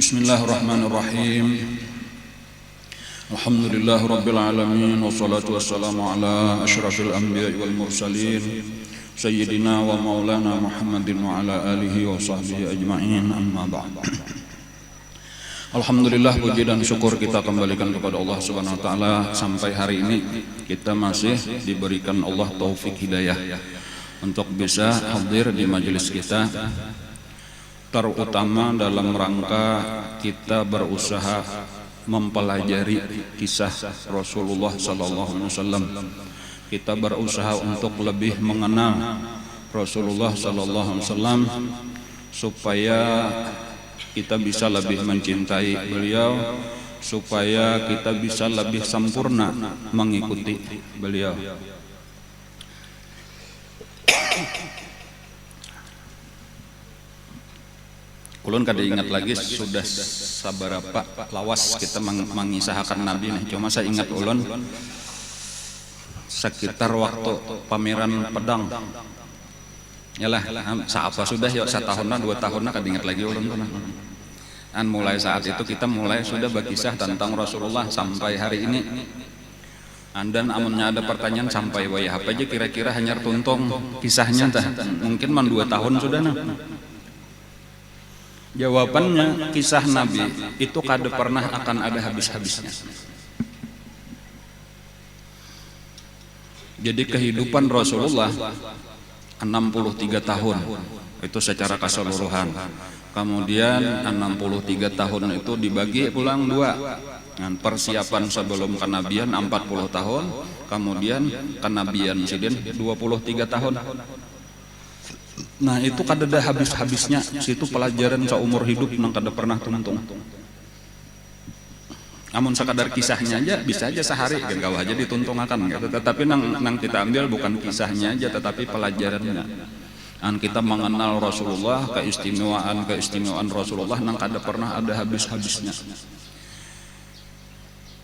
Bismillahirrahmanirrahim. Alhamdulillahi rabbil alamin, wassalatu wassalamu ala asyrafil anbiya'i wal mursalin sayyidina wa maulana Muhammadin wa ala alihi wa sahbihi ajma'in, amma ba'd. Alhamdulillah, puji dan syukur kita kembalikan kepada Allah Subhanahu wa taala. Sampai hari ini kita masih diberikan Allah taufik hidayah untuk bisa hadir di majelis kita, terutama dalam rangka kita berusaha mempelajari kisah Rasulullah SAW. Kita berusaha untuk lebih mengenal Rasulullah SAW supaya kita bisa lebih mencintai beliau, supaya kita bisa lebih sempurna mengikuti beliau. Ulun kada ingat lagi sudah sabarapa lawas kita mengisahkan Nabi nih. Cuma saya ingat ulun sekitar waktu pameran pedang. Yalah, seapa sudah ya, 1 tahunan 2 tahunan kada ingat lagi ulun tuh. Dan mulai saat itu kita mulai sudah berkisah tentang Rasulullah sampai hari ini. Dan amunnya ada pertanyaan sampai wayah apa aja kira-kira hanya tuntung kisahnya tah. Mungkin 2 tahun sudah nah. Jawabannya, kisah Nabi itu kada pernah akan ada habis-habisnya. Jadi kehidupan Rasulullah 63 tahun itu secara keseluruhan. Kemudian 63 tahun itu dibagi pulang 2. Dengan persiapan sebelum kenabian 40 tahun, kemudian kenabian sidin 23 tahun. Nah itu kada ada habis-habisnya. Situ pelajaran seumur hidup nang kada pernah tuntung. Namun sekadar kisahnya aja bisa aja sehari kan kau aja dituntungakan gitu. Tetapi nang kita ambil bukan kisahnya aja, tetapi pelajarannya. Dan kita mengenal Rasulullah, keistimewaan Rasulullah nang kada pernah ada habis-habisnya.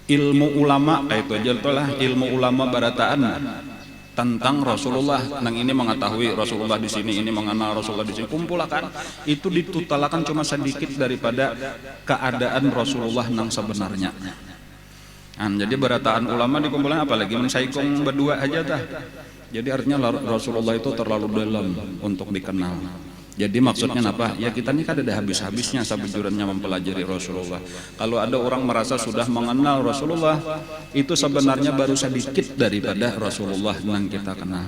Ilmu ulama kayak itu aja itulah ilmu ulama barataan tentang Rasulullah. Nang ini mengetahui Rasulullah di sini, ini mengenal Rasulullah di sini, kumpulakan itu ditutalakan cuma sedikit daripada keadaan Rasulullah nang sebenarnya. Jadi berataan ulama dikumpulkan apalagi mensaikung berdua aja tah. Jadi artinya Rasulullah itu terlalu dalam untuk dikenal. Jadi maksudnya apa? Ya kita ini kan ada habis-habisnya sebenarnya mempelajari Rasulullah. Kalau ada orang merasa sudah mengenal Rasulullah, itu sebenarnya baru sedikit daripada Rasulullah yang kita kenal.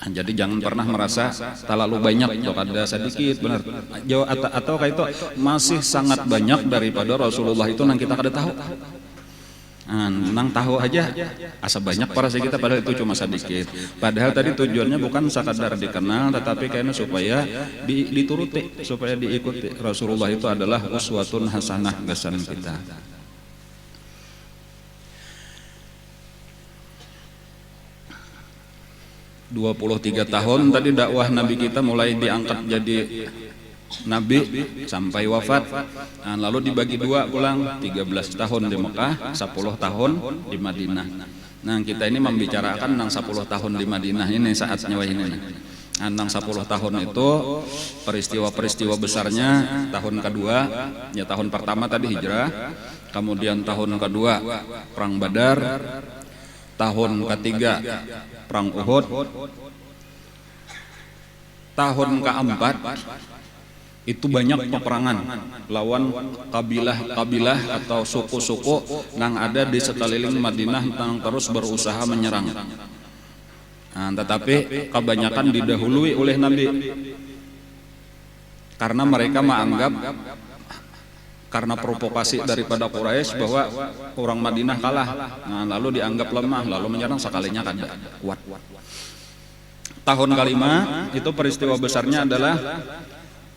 Jadi jangan pernah merasa terlalu banyak atau ada sedikit, benar. Atau kayak itu masih sangat banyak daripada Rasulullah itu yang kita kada tahu. Nang tahu aja asa banyak para kita, padahal itu cuma sedikit. Padahal tadi tujuannya bukan sekadar dikenal, tetapi kayaknya supaya dituruti, supaya diikuti. Rasulullah itu adalah uswatun hasanah gasan kita. ...23 tahun tadi dakwah Nabi kita mulai diangkat jadi Nabi sampai wafat. Lalu dibagi 2 pulang, 13 tahun di Mekah, 10 tahun di Madinah. Nah kita ini membicarakan tentang 10 tahun di Madinah ini saatnya wah ini. Tentang 10 tahun itu peristiwa-peristiwa besarnya tahun kedua, ya tahun pertama tadi hijrah, kemudian tahun kedua perang Badar, tahun ketiga perang Uhud, tahun keempat itu banyak peperangan lawan kabilah-kabilah atau suku-suku yang ada di sekeliling Madinah yang terus berusaha menyerang. Tetapi kebanyakan didahului oleh Nabi karena mereka menganggap karena provokasi daripada Quraisy bahwa orang Madinah kalah. Lalu dianggap lemah, lalu menyerang sekalinya kada kuat. Tahun kelima itu peristiwa besarnya adalah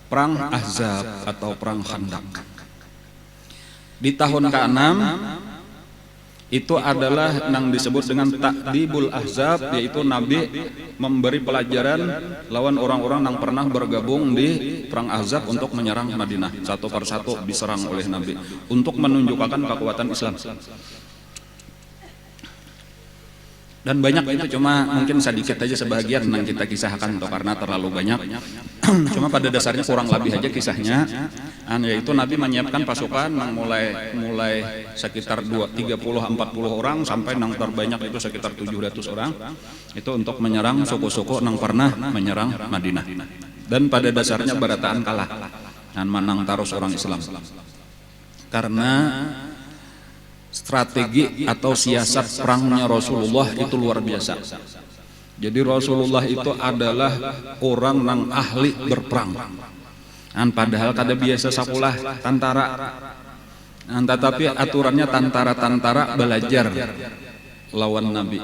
Perang Ahzab atau Perang Khandaq. Di tahun ke-6 itu adalah yang disebut dengan Ta'dibul Ahzab, yaitu Nabi memberi pelajaran lawan orang-orang yang pernah bergabung di Perang Ahzab untuk menyerang Madinah. Satu persatu diserang oleh Nabi untuk menunjukkan kekuatan Islam. Dan banyak itu, cuma mungkin sedikit aja sebagian yang kita kisahkan tuh karena terlalu banyak. Cuma pada dasarnya kurang lebih aja kisahnya, yaitu Nabi menyiapkan pasukan yang mulai sekitar 30-40 orang sampai yang terbanyak itu sekitar 700 orang itu untuk menyerang suku-suku yang pernah menyerang Madinah. Dan pada dasarnya barataan kalah dan menang terus orang Islam karena strategi atau siasat perangnya Rasulullah itu luar biasa. Jadi Rasulullah itu adalah orang yang ahli berperang. Padahal kada biasa sakulah tentara. Tetapi aturannya tentara belajar lawan Nabi.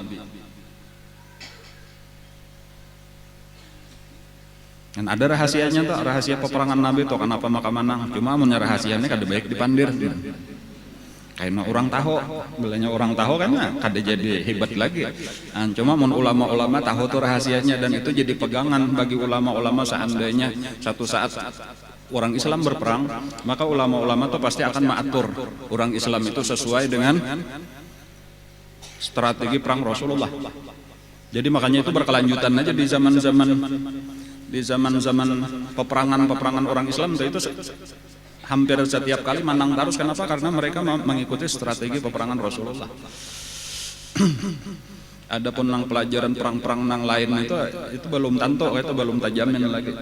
Dan ada rahasianya tuh, rahasia peperangan Nabi tuh kenapa maka menang. Cuma punya rahasianya kada baik dipandir. Karena orang tahu, belanya orang tahu kan kada jadi hebat lagi. Cuma mun ulama-ulama tahu tuh rahasianya dan itu jadi pegangan bagi ulama-ulama seandainya satu saat orang Islam berperang, maka ulama-ulama tuh pasti akan mengatur orang Islam itu sesuai dengan strategi perang Rasulullah. Jadi makanya itu berkelanjutan aja di zaman-zaman peperangan orang Islam itu hampir setiap kali menang terus. Kenapa? Karena mereka mengikuti strategi peperangan Rasulullah. Adapun nang pelajaran perang-perang nang lain itu belum tentu, itu belum tajamin lagi.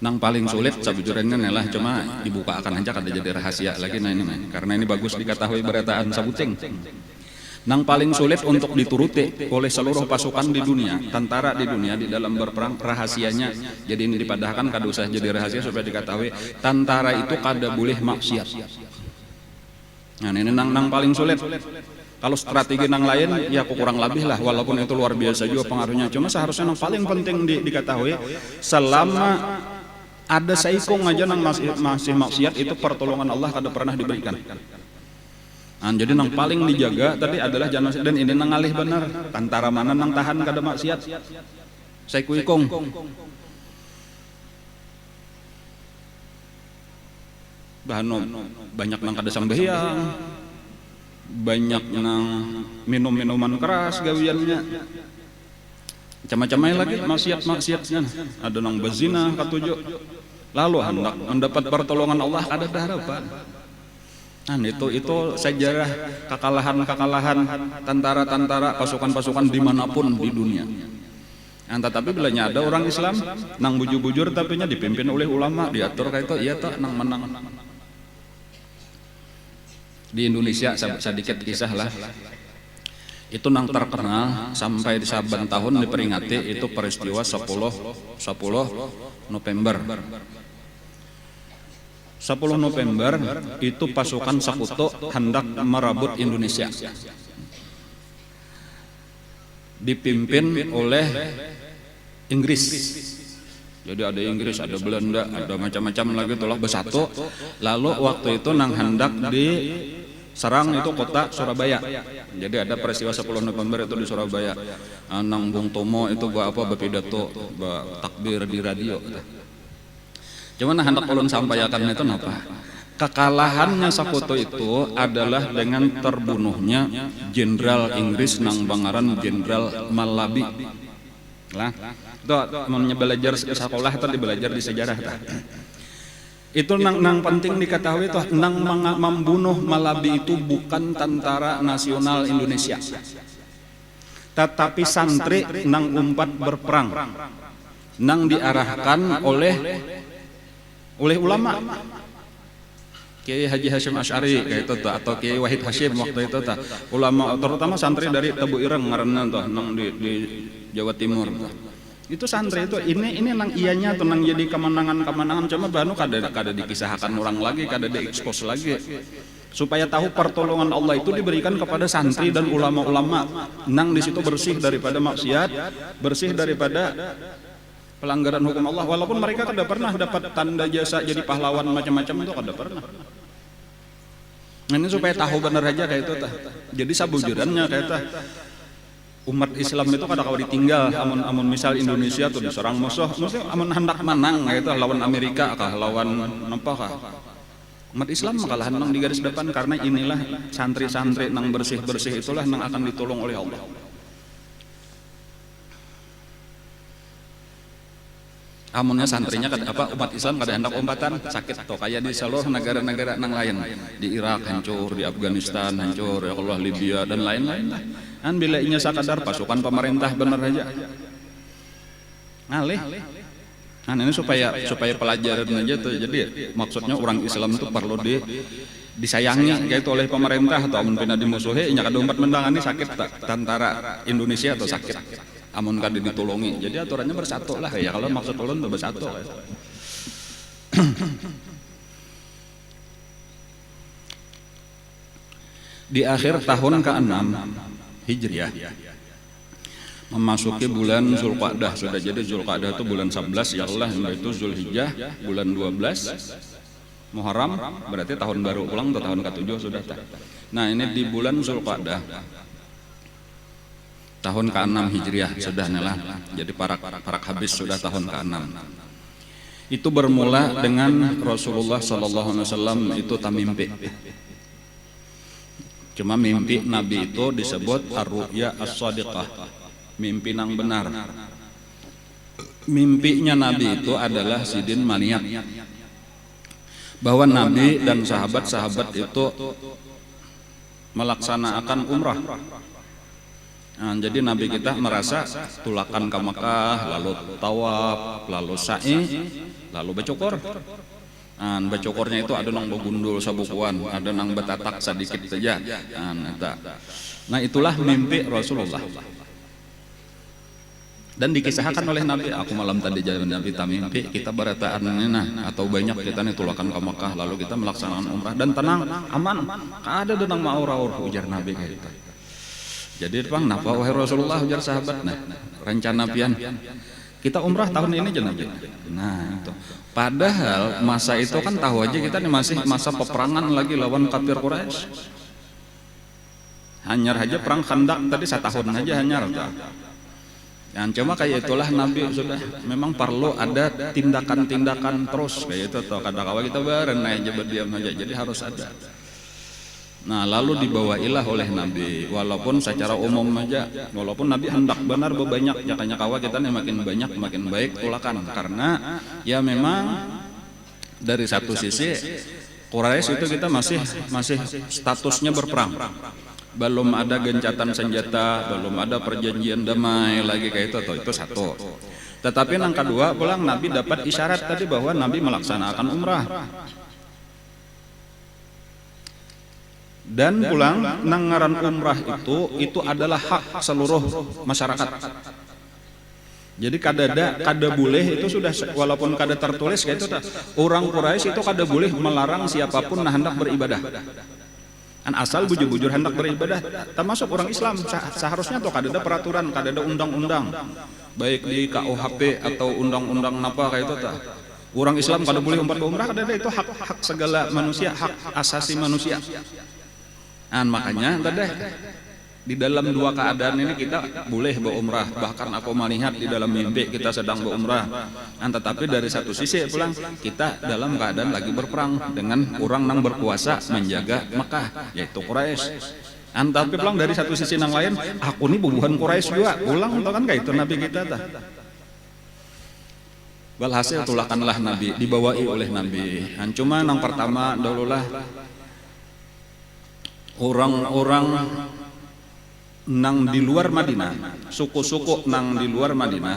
Nang paling sulit sabujurnya adalah cuma dibukakan aja kada jadi rahasia lagi ini karena ini bagus diketahui berataan sabuting. Nang paling sulit untuk dituruti oleh seluruh pasukan di dunia, tentara di dunia di dalam berperang rahasianya. Jadi ini dipadahkan kada usah jadi rahasia supaya diketahui tentara itu kada boleh maksiat. Nah ini nang paling sulit. Kalau strategi nang lain ya kurang lebih lah, walaupun itu luar biasa juga pengaruhnya. Cuma seharusnya nang paling penting diketahui selama ada saikung aja nang masih maksiat itu pertolongan Allah kada pernah diberikan. Jadi nang paling dijaga tadi adalah jangan, dan ini nang ngalih benar tentara mana nang tahan kada maksiat saikuikung. Banyak nang kada sambehyang, banyak nang minum-minuman keras gawiannya, macam-macam lagi maksiatnya. Ada nang berzina katujuh, lalu hendak mendapat pertolongan Allah kada ada harapan. Itu sejarah kekalahan tentara pasukan-pasukan dimanapun di dunia. Tetapi bilanya ada orang Islam nang bujur-bujur tapi nya dipimpin oleh ulama, diatur kayak itu, iya tak nang menang. Di Indonesia sedikit kisah lah. Itu nang terkenal sampai di saban tahun diperingati itu peristiwa 10 November. 10 November itu pasukan Sekutu hendak merebut Indonesia. Dipimpin oleh Inggris. Jadi ada Inggris, ada Belanda, ada macam-macam lagi itulah bersatu. Lalu waktu itu nang hendak diserang itu kota Surabaya. Jadi ada peristiwa 10 November itu di Surabaya. Nang Bung Tomo itu berpidato, takbir di radio. Cuman hendak ulun sampaikan itu apa? Kekalahannya Sekutu itu adalah dengan terbunuhnya Jenderal Inggris nang bangaran Jenderal Malabi. Lah, itu belajar sekolah atau belajar di sejarah ta. Itu nang penting diketahui itu nang membunuh Malabi itu bukan tentara nasional Indonesia. Tetapi santri nang umpat berperang. Nang diarahkan oleh ulama, Kiai Haji Hashim Asy'ari kayak itu atau Kiai Wahid Hashim waktu itu ulama terutama santri dari Tebu Ireng ngaranna nang di Jawa Timur. Itu santri itu ini nang ianya tuh nang jadi kemenangan cuma banu kada dikisahkan orang lagi, kada diekspos lagi. Supaya tahu pertolongan Allah itu diberikan kepada santri dan ulama-ulama nang di situ bersih daripada maksiat, bersih daripada pelanggaran hukum Allah, walaupun mereka kada pernah dapat tanda jasa jadi pahlawan macam-macam itu kada pernah. Ini supaya tahu benar aja kayak itu tah. Jadi sabujurannya kayak tah. umat Islam itu kadang kadang ditinggal amun misal Indonesia tuh diserang musuh amun hendak menang gitu lawan Amerika kah lawan apa kah umat Islam kalah nang di garis depan karena inilah santri-santri nang bersih-bersih itulah nang akan ditolong oleh Allah. Amunnya santrinya umat Islam kada hendak umpatan sakit atau kayak di seluruh negara-negara nang lain di Irak hancur, di Afghanistan hancur, ya Allah Libya dan lain-lain lah. Kan bila inya sakadar pasukan pemerintah bener aja ngalih. Nah ini supaya pelajaran aja tuh. Jadi maksudnya orang Islam itu perlu disayangi gitu oleh pemerintah atau amun pina dimusuhi nya kada umat mendangani sakit tentara Indonesia atau sakit amun kada ditolongi. Jadi aturannya bersatu lah ya kalau maksud ulun tuh bersatu. Di akhir tahun ke-6 Hijriah memasuki bulan Zulqa'dah sudah. Jadi Zulqa'dah itu bulan 11 ya Allah, itu Zulhijjah bulan 12, Muharram berarti tahun baru ulang atau tahun ke-7 sudah. Nah ini di bulan Zulqa'dah tahun ke-6 Hijriah sudah lah. Jadi parak habis sudah tahun ke-6. Itu bermula dengan Rasulullah sallallahu alaihi wasallam itu tamimpi. Cuma mimpi Nabi itu disebut ar-ru'ya as-shadiqah, mimpi nang benar. Mimpinya Nabi itu adalah sidin maniat, bahwa Nabi dan sahabat-sahabat itu melaksanakan umrah. Nah, jadi Nabi kita merasa tulakan ke Mekah, lalu tawaf, lalu sa'i, lalu bercukur. Nah, bercukurnya itu ada nang begundul sabukuan, ada nang betatak sedikit saja. Nah, itulah mimpi Rasulullah. Dan dikisahkan oleh Nabi, aku malam tadi jalan Nabi tamimpi, kita berataan atau banyak kita nih tulakan ke Mekah, lalu kita melaksanakan umrah dan tenang, aman, ada denang ma'ur-aur ujar Nabi kayak gitu. Jadi bang, napa wahai Rasulullah ujar sahabat, nah rencana pian kita umrah tahun ini aja Nabi. Nah itu, padahal masa itu kan tahu aja kita nih masih masa peperangan lagi lawan kafir Quraisy. Hanyar aja perang Khandaq tadi 1 tahun aja hanyar. Yang cuma kayak itulah Nabi sudah memang perlu ada tindakan-tindakan terus kayak itu atau kadang-kadang kita bareng aja berdiam aja, jadi harus ada. Nah lalu dibawailah oleh Nabi, walaupun secara umum aja, walaupun Nabi hendak benar berbanyak, jakanya kawa kita nih makin banyak makin baik tulakan, karena ya memang dari satu sisi Quraisy itu kita masih statusnya berperang, belum ada gencatan senjata, belum ada perjanjian damai lagi kayak itu, atau itu satu. Tetapi yang kedua pulang Nabi dapat isyarat tadi bahwa Nabi melaksanakan umrah. Dan pulang nangaran umrah itu adalah hak seluruh masyarakat. Jadi kada boleh itu sudah, walaupun kada tertulis kayak itu, orang Quraisy itu kada boleh melarang siapapun nah hendak beribadah. Kan asal bujur-bujur hendak beribadah, termasuk orang Islam seharusnya tuh kada ada peraturan, kada ada undang-undang, baik di KUHP atau undang-undang apa kayak itu tuh. Orang Islam kada boleh umrah, kada ada, itu hak segala manusia, hak asasi manusia. Makanya tadi di dalam dua keadaan ini kita boleh berumrah, bahkan aku melihat di dalam mimpi kita sedang berumrah. Tetapi dari satu sisi pulang kita dalam keadaan lagi berperang dengan orang yang berkuasa menjaga Mekah, yaitu Quraisy. Tapi pulang dari satu sisi yang lain, aku ini bubuhan Quraisy juga, pulang kan kayak itu Nabi kita dah. Walhasil tulakanlah Nabi, dibawai oleh Nabi. Cuma yang pertama dahululah orang-orang nang di luar Madinah, suku-suku nang di luar Madinah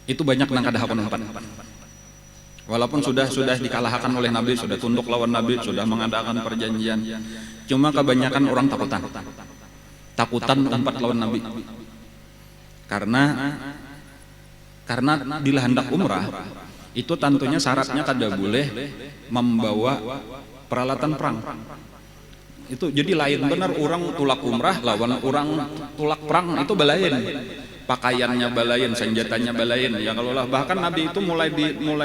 itu banyak nang kada hakun umpat. Walaupun sudah dikalahkan oleh Nabi, sudah tunduk lawan Nabi, sudah mengadakan perjanjian. Cuma kebanyakan orang takutan umpat lawan Nabi. Karena bila hendak umrah itu tentunya syaratnya kada boleh membawa peralatan perang. Itu jadi lain benar orang tulak umrah lawan orang tulak perang itu balain. Pakaiannya balain, senjatanya balain. Ya kalau lah bahkan Nabi itu mulai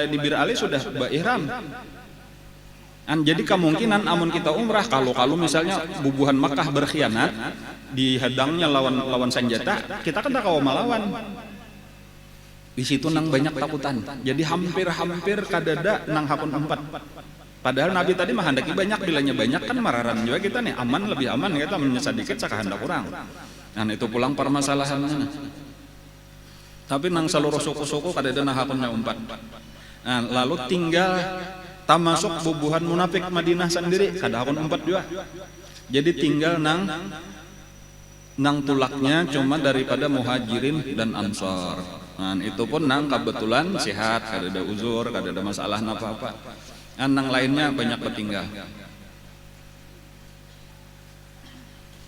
di Bir Ali sudah ihram. Jadi kemungkinan amun kita umrah, kalau misalnya bubuhan Makkah berkhianat, dihadangnya lawan senjata, kita kan tak kawa melawan. Di situ nang banyak takutan. Jadi hampir kadada nang hakun 4. Padahal Nabi tadi mah handaki banyak, bilanya banyak kan mararan juga kita nih, aman lebih aman kita menyesat dikit sakahandak kurang. Nah itu pulang permasalahannya. Tapi nang seluruh suku-suku kadada nang hakunnya 4. Nah, lalu tinggal tamasuk bubuhan munafik Madinah sendiri kada hakun 4 juga. Jadi tinggal nang tulaknya cuma daripada muhajirin dan ansar. Nah, itu pun nang kebetulan sehat, kada ada uzur, kada ada masalah apa-apa. Nang lainnya banyak bertinggal.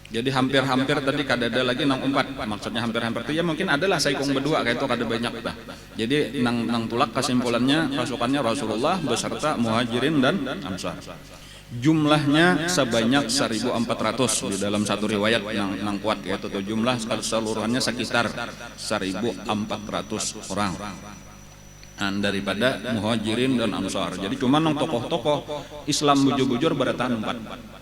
Jadi hampir tadi kada ada lagi nang 4. Maksudnya hampir itu ya mungkin adalah saikung berdua kayak itu kada banyak dah. Jadi nang tulak kesimpulannya pasukannya Rasulullah beserta muhajirin dan ansar. Jumlahnya sebanyak 1.400 di dalam satu riwayat yang kuat, yaitu jumlah keseluruhannya sekitar 1.400 orang daripada muhajirin dan ansar. Jadi cuma nang tokoh-tokoh Islam bujur-bujur bertahan 4.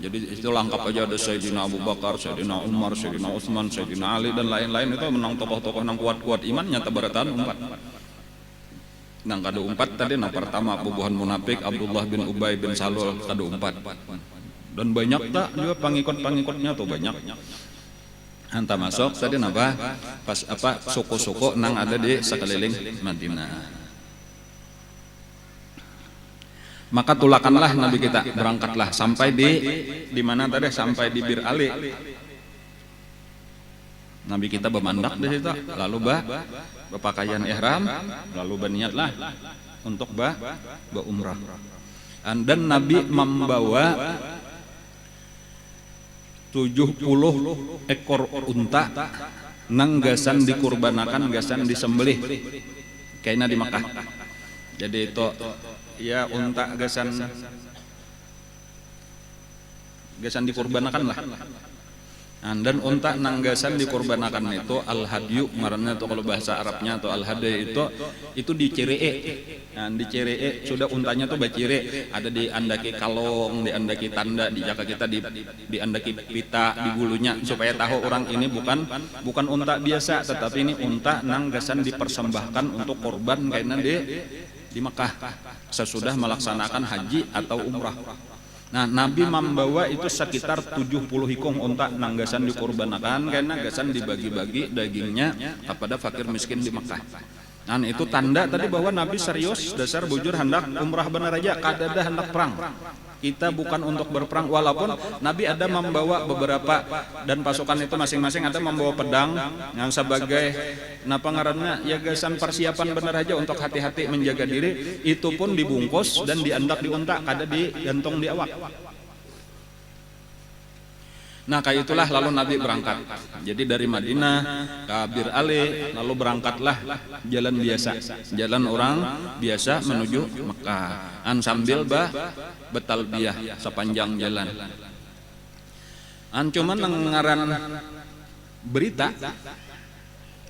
Jadi itu lengkap aja, ada Sayyidina Abu Bakar, Sayyidina Umar, Sayyidina Utsman, Sayyidina Ali dan lain-lain, itu menang tokoh-tokoh nang kuat-kuat iman nyata bertahan 4. Nang kado 4 tadi nang pertama bubuhan munafik Abdullah bin Ubay bin Salul kado 4. Dan banyak tak juga pengikut-pengikutnya tuh banyak. Anta masuk tadi napa pas suku-suku nang ada di sekeliling Madinah. Maka tulakanlah Nabi kita, berangkatlah sampai di mana tadi, sampai di Bir Ali. Nabi kita bermandak di situ, lalu berpakaian ihram, lalu berniatlah untuk berumrah. Dan Nabi membawa 70 ekor unta nang gasan dikurbanakan, gasan disembelih kayaknya di Makkah. Jadi itu ya unta gasan dikurbanakan lah. Dan unta nanggasan dikurbanakan itu al-hadyu ngarannya tuh, kalau bahasa Arabnya atau al-hadyu itu diciree. Nah, diciree sudah untanya tuh bacire, ada diandaki kalong, diandaki tanda, di jaka kita diandaki pita di bulunya supaya tahu orang ini bukan unta biasa, tetapi ini unta nanggasan dipersembahkan untuk korban kayaknya di Makkah sesudah melaksanakan haji atau umrah. Nah, Nabi membawa itu sekitar 70 hikung unta nanggasan dikurbanakan, karena gasan dibagi-bagi dagingnya kepada fakir miskin di Makkah. Nah, itu tanda tadi bahwa Nabi serius, dasar bujur hendak umrah benar aja, kadada hendak perang. Kita bukan untuk berperang, walaupun Nabi ada membawa beberapa, dan pasukan itu masing-masing ada membawa pedang yang sebagai napa ngarannya ya gasan persiapan benar aja untuk hati-hati menjaga diri. Itu pun dibungkus dan diandak di unta, kada digantung di awak. Nah, kayak itulah lalu Nabi berangkat. Jadi dari Madinah ke Bir Ali, lalu berangkatlah jalan biasa, jalan orang biasa menuju Mekah. Sambil betalbiyah sepanjang jalan. Cuman ngaran berita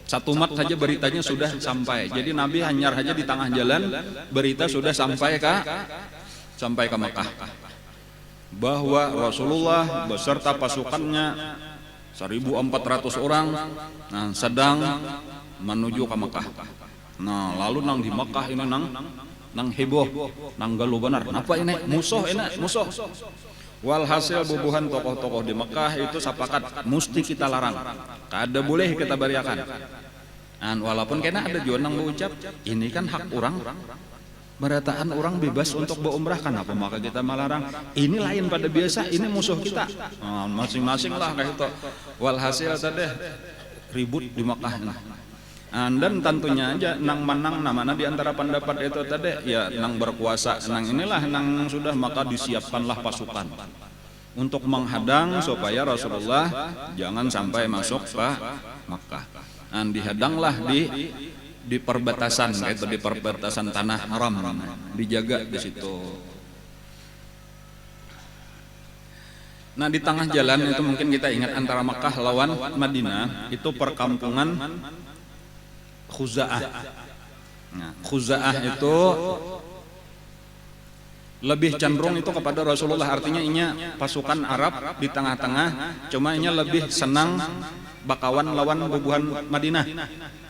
satu mat saja beritanya sudah sampai. Jadi Nabi hanyar saja di tengah jalan, berita sudah sampai ke Mekah, bahwa Rasulullah beserta pasukannya 1.400 orang sedang menuju ke Mekah. Nah, lalu nang di Mekah ini nang heboh, nang galuh benar. Napa ini musuh. Walhasil bubuhan tokoh-tokoh di Mekah itu sepakat mesti kita larang, kada boleh kita bariakan. Walaupun kena ada juga nang berucap ini kan hak orang, berataan orang bebas untuk berumrah, kenapa maka kita melarang? Ini lain pada biasa, ini musuh kita. Masing-masing lah kayak itu. Walhasil tadi ribut di Makkah. Dan tentunya aja nang menang namanya di antara pendapat itu tadi ya nang berkuasa, nang inilah nang sudah, maka disiapkanlah pasukan untuk menghadang supaya Rasulullah jangan sampai masuk ke Makkah. Dihadanglah di perbatasan, yaitu di perbatasan tanah haram, dijaga di situ. Nah, di tengah jalan itu mungkin kita ingat antara Makkah lawan Madinah itu perkampungan Khuza'ah. Nah, Khuza'ah itu lebih cenderung itu kepada Rasulullah, artinya inya pasukan Arab di tengah-tengah, cuma inya lebih senang bakawan lawan bubuhan Madinah.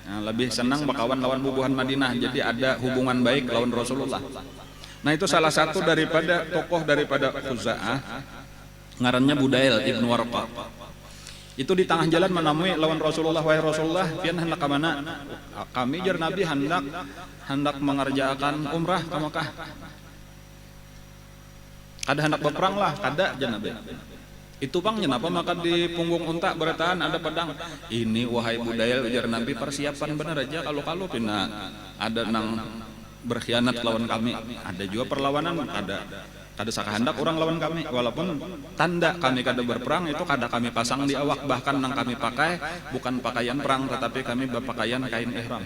Nah, lebih senang bakawan lawan bubuhan Madinah, jadi ada hubungan baik lawan Rasulullah. Nah itu salah satu daripada tokoh daripada Khuza'ah, ngarannya Budail ibnu Warqa. Itu di tengah jalan menemui lawan Rasulullah, wahai Rasulullah, pian hendak ke mana? Kami jar Nabi hendak mengerjakan umrah ke Mekah. Kada hendak berperang lah, kada jar Nabi. Itu bang, kenapa maka di punggung unta bertahan ada pedang. Ini wahai Budail, ujar Nabi, persiapan benar aja kalau pina ada nang berkhianat lawan kami. Ada juga perlawanan, kada sakahandak orang lawan kami. Walaupun tanda kami kada berperang itu kada kami pasang di awak, bahkan nang kami pakai bukan pakaian perang tetapi kami berpakaian kain ihram.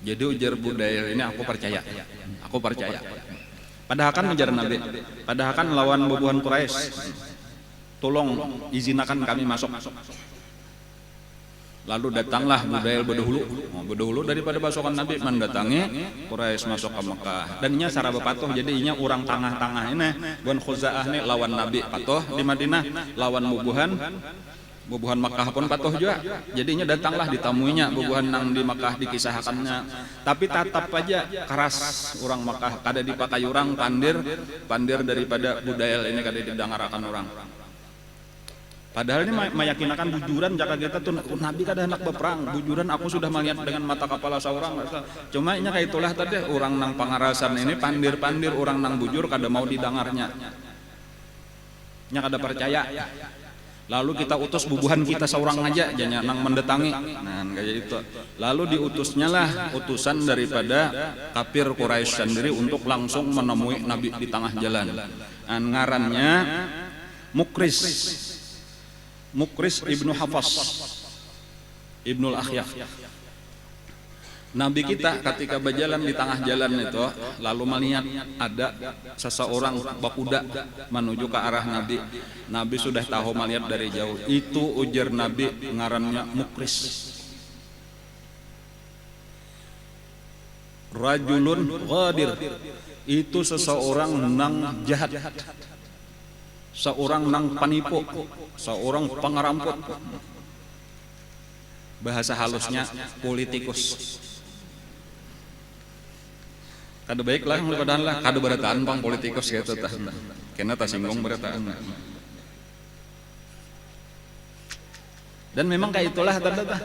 Jadi ujar Budail ini aku percaya. Padahal kan menjar Nabi, padahal kan lawan bubuhan Quraisy. Tolong izinakan kami masuk. Lalu datanglah Budail bedahulu daripada pasukan Nabi mendatangi Quraisy masuk ke Mekah. Dan nya saraba patuh, jadi inya orang tengah-tengah ini buan Khuza'ah nih lawan Nabi patuh di Madinah, lawan bubuhan Makkah pun patuh juga. Jadinya datanglah ditamuinya bubuhan nang di Makkah dikisahkannya. Tapi tetap aja keras orang Makkah, kada dipakai orang pandir daripada Budail ini kada didangarakan orang. Padahal ini meyakinakan bujuran jaka kita tuh Nabi kada hendak berperang. Bujuran aku sudah melihat dengan mata kepala seorang. Cuma ini kayak itulah tadi orang nang pangarasan ini pandir orang nang bujur kada mau didengarnya. Nya kada percaya. Lalu kita utus bubuhan kita seorang aja, jangan nang mendatangi. Nah, kayak itu. Lalu diutusnya lah utusan daripada kafir Quraisy sendiri untuk langsung menemui Nabi di tengah jalan. Ngarannya Mukris ibnu Hafas ibnul Akhyaf. Nabi kita ketika berjalan di tengah jalan itu lalu melihat ada seseorang berkuda menuju ke arah Nabi. Nabi sudah tahu melihat dari jauh. Itu ujar Nabi ngarannya Mukris. Rajulun ghadir. Itu seseorang nang jahat. Seorang nang panipu, seorang pengeramput. Bahasa halusnya politikus. Kada baik lah yang padahal lah kada berataan pang politikus gitu tah. Kena tasinggung berataan. Dan memang kayak itulah tanda.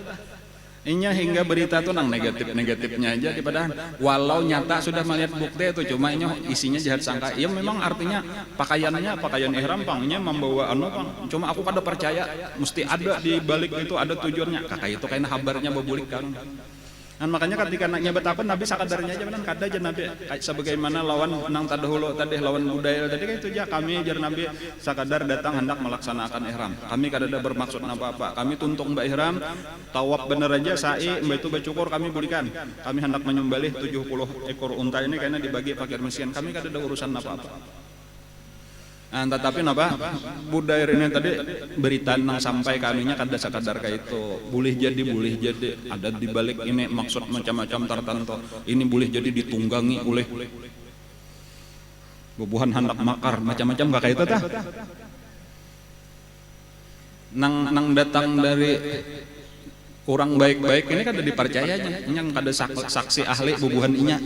Inya hingga berita tuh nang negatifnya aja di padahal walau nyata sudah melihat bukti itu cuma inya isinya jahat sangka. Iya memang artinya pakaian ihram pang inya membawa pang. Cuma aku kada percaya mesti ada di balik itu ada tujuannya. Kakak itu kayaknya kabarnya babulik kan. Dan makanya ketika nyebut apa Nabi sakadarnya aja benar kada aja Nabi sebagaimana lawan nang tadahulu tadi lawan Budail tadi kayak itu aja kami jar Nabi sakadar datang hendak melaksanakan ihram. Kami kada ada bermaksud apa-apa. Kami tuntung mbak ihram, tawaf bener aja sa'i mbak itu bercukur kami berikan. Kami hendak menyembelih 70 ekor unta ini karena dibagi fakir miskin. Kami kada ada urusan apa-apa. Nah, tetapi napa Budair ini tadi berita nang sampai kaminya kada sakadar kayak itu boleh jadi ada di balik ini maksud macam-macam tertentu. Ini boleh jadi ditunggangi oleh bubuhan hendak makar macam-macam gak kayak itu tah. Nang datang dari orang baik-baik ini kada dipercayanya, yang kada saksi ahli bubuhan inya.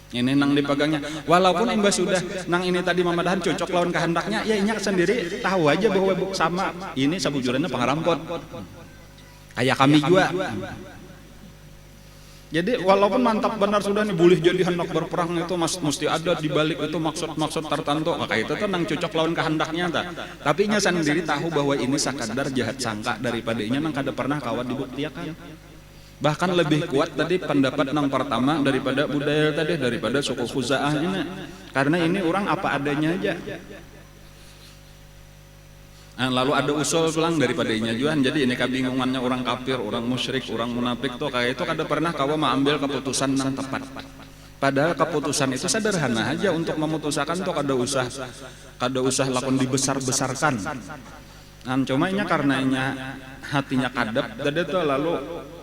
Ini nang dipegangnya walaupun imbas sudah nang ini tadi mamadahan cocok lawan kehendaknya ya inya sendiri tahu aja bahwa sama ini sabujurannya pengerampot kayak kami juga. Jadi walaupun mantap benar sudah nih boleh jadi hendak berperang itu mesti ada di balik itu maksud tertentu kayak itu tuh nang cocok lawan kehendaknya tapi inya sendiri tahu bahwa ini sakadar jahat sangka daripada inya nang kada pernah kawan dibuktikan. Bahkan lebih kuat tadi pendapat nang pertama daripada Budail tadi, daripada suku Khuza'ah ini. Karena ini orang apa adanya aja. Nah, lalu ada usul pulang daripada inyajuan. Jadi ini kebingungannya orang kafir, orang musyrik, orang munafik tuh kayak itu kada pernah kawa mengambil keputusan nang tepat. Padahal keputusan itu sederhana aja untuk memutuskan tuh kada usah lakon dibesar-besarkan. Nah, cuma inya karena inya hatinya kadap tadi tuh lalu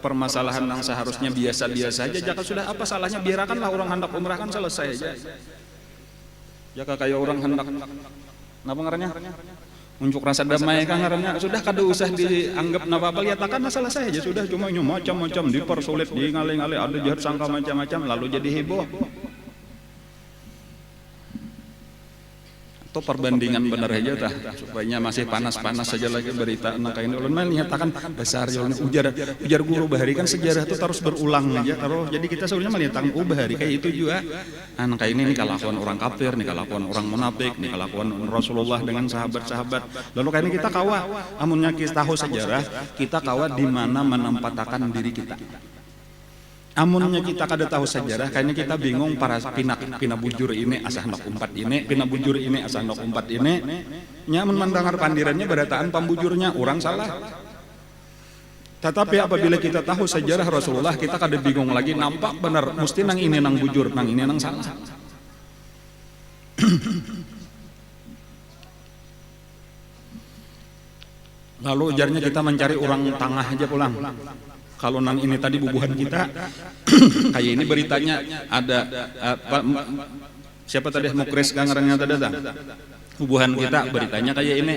permasalahan yang seharusnya biasa-biasa aja. Jika sudah apa salahnya, biarkanlah orang hendak umrah kan selesai aja. Jika kayak orang hendak napa ngarannya unjuk rasa damai kan ngarannya, sudah kada usah dianggap napa apa, lihatkan selesai aja sudah. Cuma macam-macam dipersulit, ngalih-ngalih, ada jahat sangka macam-macam, lalu jadi heboh. Itu perbandingan benar aja tah, supaya masih panas-panas saja lagi berita anak ini. Ulun mah nyatakan besar ujar guru bahari kan sejarah itu terus berulang aja terus. Jadi kita sebenarnya menyatakan bahari kayak itu juga. Anak ini kelakuan orang kafir, nih kelakuan orang munafik, nih kelakuan Rasulullah dengan sahabat-sahabat. Lalu kayak ini kita kawa, amunnya kita tahu sejarah, kita kawa di mana menempatkan diri kita. Amunnya kita kada tahu sejarah, kayaknya kita bingung para pina bujur ini asah nok umpat ini, pina bujur ini asah nok umpat ini. Nyaman mendengar pandirannya berataan pambujurnya orang salah. Tetapi apabila kita tahu sejarah Rasulullah, kita kada bingung lagi, nampak benar mesti nang ini nang bujur, nang ini nang salah. Lalu ujarnya kita mencari orang tengah aja pulang. Kalau nang ini tadi bubuhan kita, kayak ini beritanya ada siapa tadi Mukris gangarannya tadi dah. Bubuhan kita beritanya kayak ini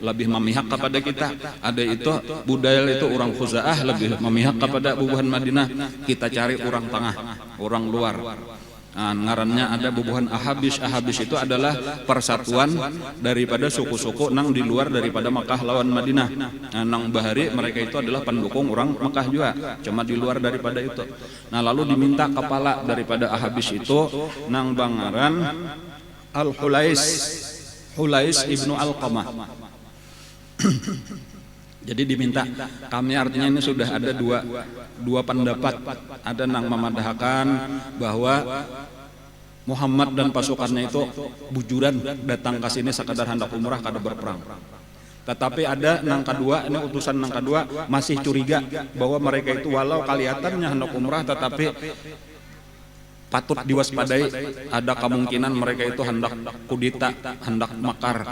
lebih memihak kepada kita. Ada itu Budail itu orang Khuzaah lebih memihak kepada bubuhan Madinah. Kita cari orang tengah, orang luar. Ngarannya ada bubuhan Ahabis. Ahabis itu adalah persatuan daripada suku-suku nang di luar daripada Makkah lawan Madinah. Nang bahari mereka itu adalah pendukung orang Makkah juga, cuma di luar daripada itu. Nah lalu diminta kepala daripada Ahabis itu nang bangaran Hulais ibnu Alqamah. Jadi diminta, kami artinya ini sudah ada dua pendapat. Ada nang memadahkan bahwa Muhammad dan pasukannya itu bujuran datang ke sini sekadar hendak umrah kada berperang. Tetapi ada nang kedua, ini utusan nang kedua masih curiga bahwa mereka itu walau kelihatannya hendak umrah tetapi patut diwaspadai, ada kemungkinan mereka itu hendak kudeta, hendak makar.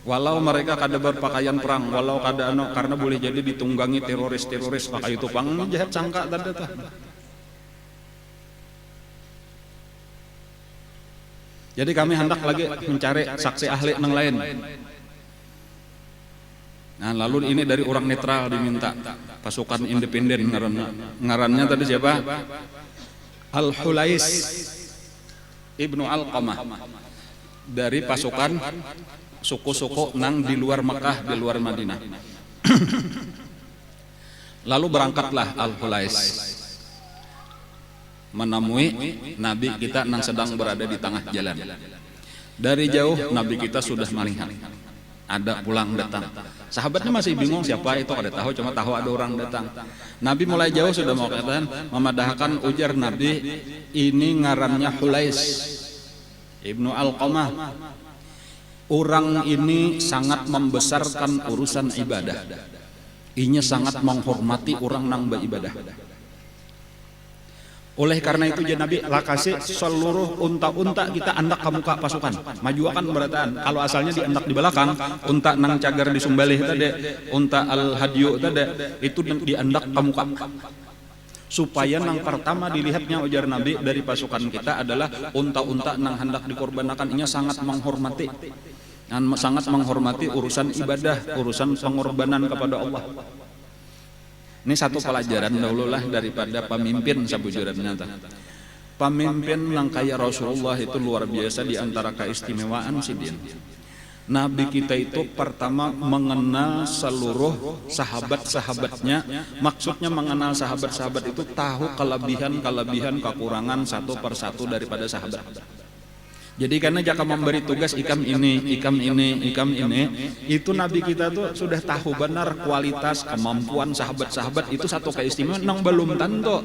Walau mereka kada berpakaian perang, walau kada karena boleh jadi ditunggangi teroris-teroris pakai itu pang jahat sangka tadi tah. Jadi kami hendak lagi mencari saksi ahli yang lain. Nah lalu ini dari orang netral diminta, pasukan independen ngarannya tadi siapa? Al-Hulais ibnu Alqamah, dari pasukan suku-suku nang di luar Makkah, di luar Madinah. Lalu berangkatlah Al-Hulais menemui Nabi kita nang sedang berada di tengah jalan. Dari jauh Nabi kita sudah melihat ada pulang datang. Sahabatnya masih bingung siapa itu, ada tahu, cuma tahu ada orang datang. Nabi mulai jauh sudah mau katakan, memadahkan, ujar Nabi, ini ngarannya Hulais ibnu Alqamah. Orang ini sangat membesarkan urusan ibadah. Inya sangat menghormati orang nang beribadah. Oleh karena itu ya Nabi lakasi seluruh unta-unta kita andak ke muka pasukan. Maju akan berataan. Kalau asalnya diandak di belakang, unta nang cagar di Sumbalih tadi, unta al-hadyu tadi, itu diandak ke muka. Supaya nang pertama dilihatnya ujar Nabi dari pasukan kita adalah unta-unta nang hendak dikorbankan. Inya sangat menghormati. Dan sangat menghormati urusan ibadah, urusan pengorbanan kepada Allah. Ini satu pelajaran dahulu lah daripada pemimpin sabujurannya. Pemimpin yang kayak Rasulullah itu luar biasa di antara keistimewaan sidin. Nabi kita itu pertama mengenal seluruh sahabat-sahabatnya. Maksudnya mengenal sahabat-sahabat itu tahu kelebihan-kelebihan kekurangan satu persatu daripada sahabat. Jadi karena jika memberi tugas ikam ini, itu Nabi kita tuh sudah tahu benar kualitas kemampuan sahabat-sahabat itu satu keistimewaan nang belum tentu.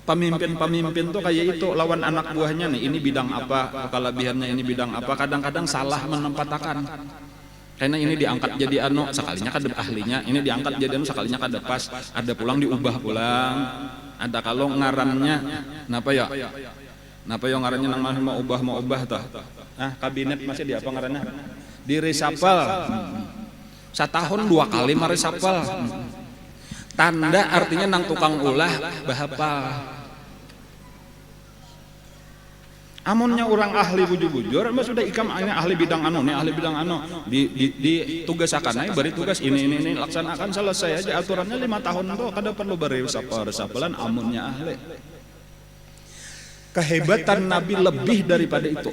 Pemimpin-pemimpin tuh kayak itu lawan anak buahnya nih, ini bidang apa, kelebihannya ini bidang apa, kadang-kadang salah menempatkan. Karena ini diangkat jadi sekalinya kada ahlinya, ini diangkat jadi sekalinya kada pas, ada pulang diubah pulang, ada kalau ngarannya, napa ya? Napa yang ngarannya nang mau ubah tah? Kabinet masih di apa ngarannya? Di resapel. Satahun 2 kali mari sapal. Tanda artinya nang tukang ulah bahapal. Amunnya orang ahli bujur-bujur, mah sudah ikam ahli bidang anu nih, ahli bidang anu di tugasakan aja bari tugas ini laksanakan selesai aja aturannya 5 tahun tuh kada perlu bari sapalan amunnya ahli. Kehebatan Nabi lebih daripada itu.